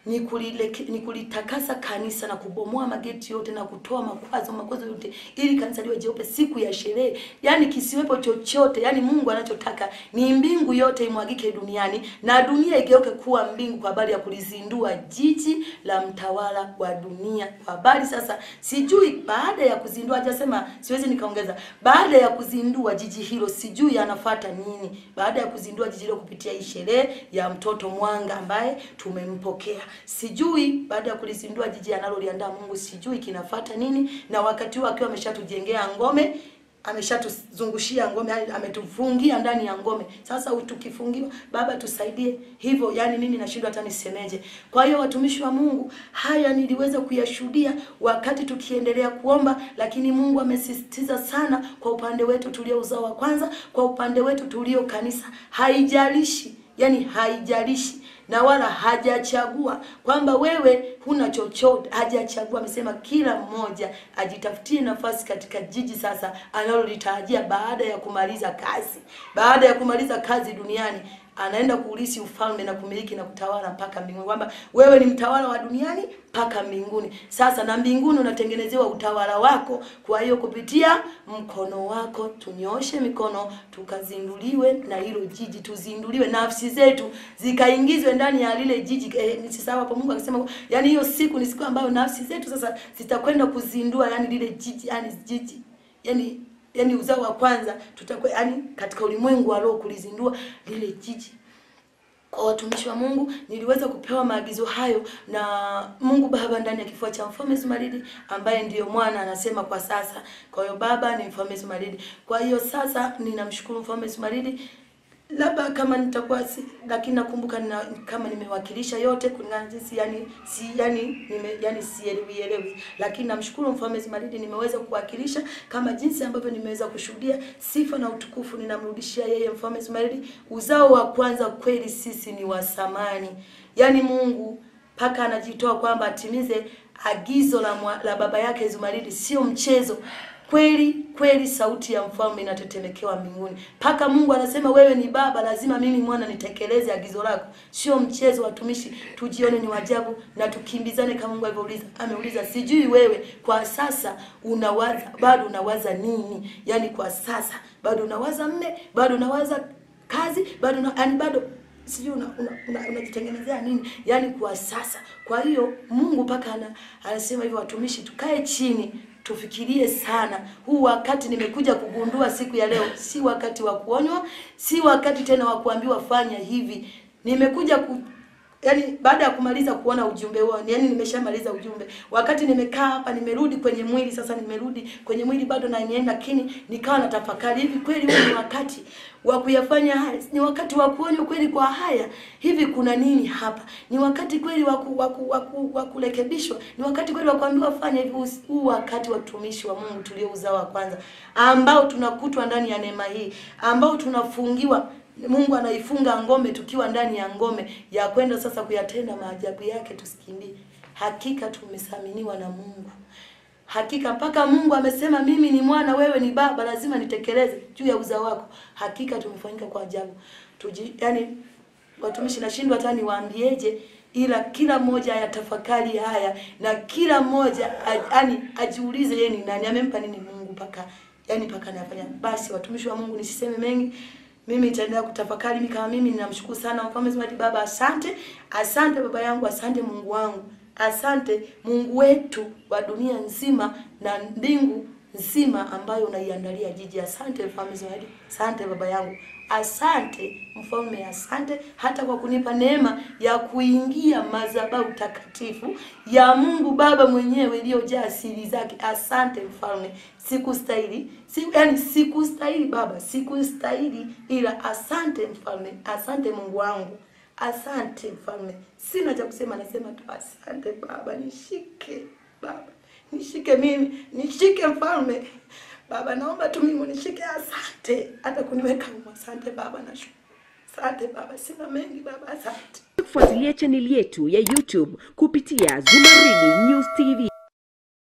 ni kulitakasa kanisa na kubomoa mageti yote na kutoa makwazo yote, ili kanisa liwe jeupe siku ya sherehe. Yani kisiwepo chochote. Yani Mungu anachotaka ni mbingu yote imwagike duniani, na dunia igeuke kuwa mbingu, kwa habari ya kulizindua jiji la mtawala wa dunia. Kwa habari sasa, sijui baada ya kuzindua, hajasema, siwezi nikaongeza, baada ya kuzindua jiji hilo sijui anafuata nini. Baada ya kuzindua jiji hilo kupitia hii sherehe ya mtoto mwanga ambaye tumempokea, sijui baada ya kulizindua jiji analoliandaa Mungu, sijui kinafuata nini. Na wakati huo akiwa ameshatujengea ngome, ameshatuzungushia ngome, ametufungia ndani ya ngome. Sasa tukifungiwa, Baba tusaidie hivyo. Yani mimi nashindwa hata nisemeje. Kwa hiyo watumishi wa Mungu, haya niliweza kuyashuhudia wakati tukiendelea kuomba, lakini Mungu amesisitiza sana kwa upande wetu tulio uzao wa kwanza, kwa upande wetu tulio kanisa. Haijalishi, yani haijalishi, na wala hajachagua kwamba wewe huna chochote. Hajachagua, amesema kila mmoja ajitafutie nafasi katika jiji sasa analolitarajia baada ya kumaliza kazi. Baada ya kumaliza kazi duniani, anaenda kuulisi ufalme na kumiliki na kutawala mpaka mbinguni, kwamba wewe ni mtawala wa duniani mpaka mbinguni. Sasa na mbinguni unatengenezewa utawala wako. Kwa hiyo kupitia mkono wako tunyooshe mikono, tukazinduliwe na hilo jiji, tuzinduliwe nafsi zetu zikaingizwe ndani ya lile jiji. Nisisahau hapo Mungu akisema yani hiyo siku ni siku ambayo nafsi zetu sasa zitakwenda kuzindua yani lile jiji, yani jiji, yani uzao wa kwanza tutakuwa yani katika ulimwengu wa roho kulizindua lile jiji. Kwa watumishi wa Mungu, niliweza kupewa maagizo hayo na Mungu Baba ndani ya kifua cha Mfalme Zumaridi, ambaye ndiyo mwana anasema kwa sasa. Kwa hiyo Baba ni Mfalme Zumaridi. Kwa hiyo sasa ninamshukuru Mfalme Zumaridi. Labda kama nitakuwa lakini nakumbuka kama nimewakilisha yote kulingana jinsi sielewi, lakini namshukuru Mfalme Zumaridi, nimeweza kuwakilisha kama jinsi ambavyo nimeweza kushuhudia. Sifa na utukufu ninamrudishia yeye Mfalme Zumaridi. Uzao wa kwanza kweli sisi ni wa samani. Yani Mungu paka anajitoa kwamba atimize agizo la baba yake Zumaridi, sio mchezo. Kweli sauti ya mfalme inatetemekewa mbinguni. Paka Mungu anasema wewe ni baba, lazima mimi mwana nitekeleze agizo lako. Sio mchezo. Watumishi, tujione ni wajabu na tukimbizane kama Mungu alivyouliza. Ameuliza, sijui wewe kwa sasa bado unawaza nini? Yani kwa sasa bado unawaza mme, bado unawaza kazi, bado sijui unajitengenezea nini? Yani kwa sasa. Kwa hiyo Mungu paka anasema hivyo, watumishi tukae chini tufikirie sana. Huu wakati nimekuja kugundua siku ya leo, si wakati wa kuonywa, si wakati tena wa kuambiwa fanya hivi. Nimekuja yani baada ya kumaliza kuona ujumbe huo, yani nimeshamaliza ujumbe, wakati nimekaa hapa nimerudi kwenye mwili, sasa nimerudi kwenye mwili bado na nienda, lakini nikawa natafakari, hivi kweli huu ni wakati wa kuyafanya haya? Ni wakati wa kuona kweli kwa haya? Hivi kuna nini hapa? Ni wakati kweli wa kurekebishwa? Ni wakati kweli wa kuambiwa fanya hivi? Huu wakati wa tumishi wa Mungu tulio uzao wa kwanza, ambao tunakutwa ndani ya neema hii, ambao tunafungiwa, Mungu anaifunga ngome tukiwa ndani ya ngome ya kwenda sasa kuyatenda maajabu yake, tusikimbie. Hakika tumesaminiwa na Mungu. Hakika mpaka Mungu amesema mimi ni mwana, wewe ni baba, lazima nitekeleze juu ya uzao wako. Hakika tumefanyika kwa ajabu. Yani watumishi, nashindwa hata niwaambieje, ila kila mmoja ayatafakari haya, na kila mmoja ajiulize yeye ni nani, amempa nini Mungu mpaka nafanya. Basi watumishi wa Mungu, nisiseme mengi. Mimi nitaendelea kutafakari. Mimi kama mimi ninamshukuru sana Mfalme Smart Baba. Asante. Asante baba yangu, asante Mungu wangu. Asante Mungu wetu wa dunia nzima na mbingu nzima ambayo unaiandalia jiji. Asante Mfalme Smart. Asante baba yangu. Asante Mfalme, asante hata kwa kunipa neema ya kuingia madhabahu takatifu ya Mungu Baba mwenyewe iliyojaa siri zake. Asante Mfalme. Sikustahili. Sikustahili Baba, sikustahili, ila asante Mfalme. Asante Mungu wangu. Asante Mfalme. Sina cha kusema, nasema tu asante Baba. Nishike Baba. Nishike mimi, nishike Mfalme. Baba, naomba tu mimi unishike. Asante hata kuniweka huko. Asante Baba, nashukuru. Asante Baba, sina mengi Baba, asante. Fuatilia channel yetu ya YouTube kupitia Zumaridi News TV.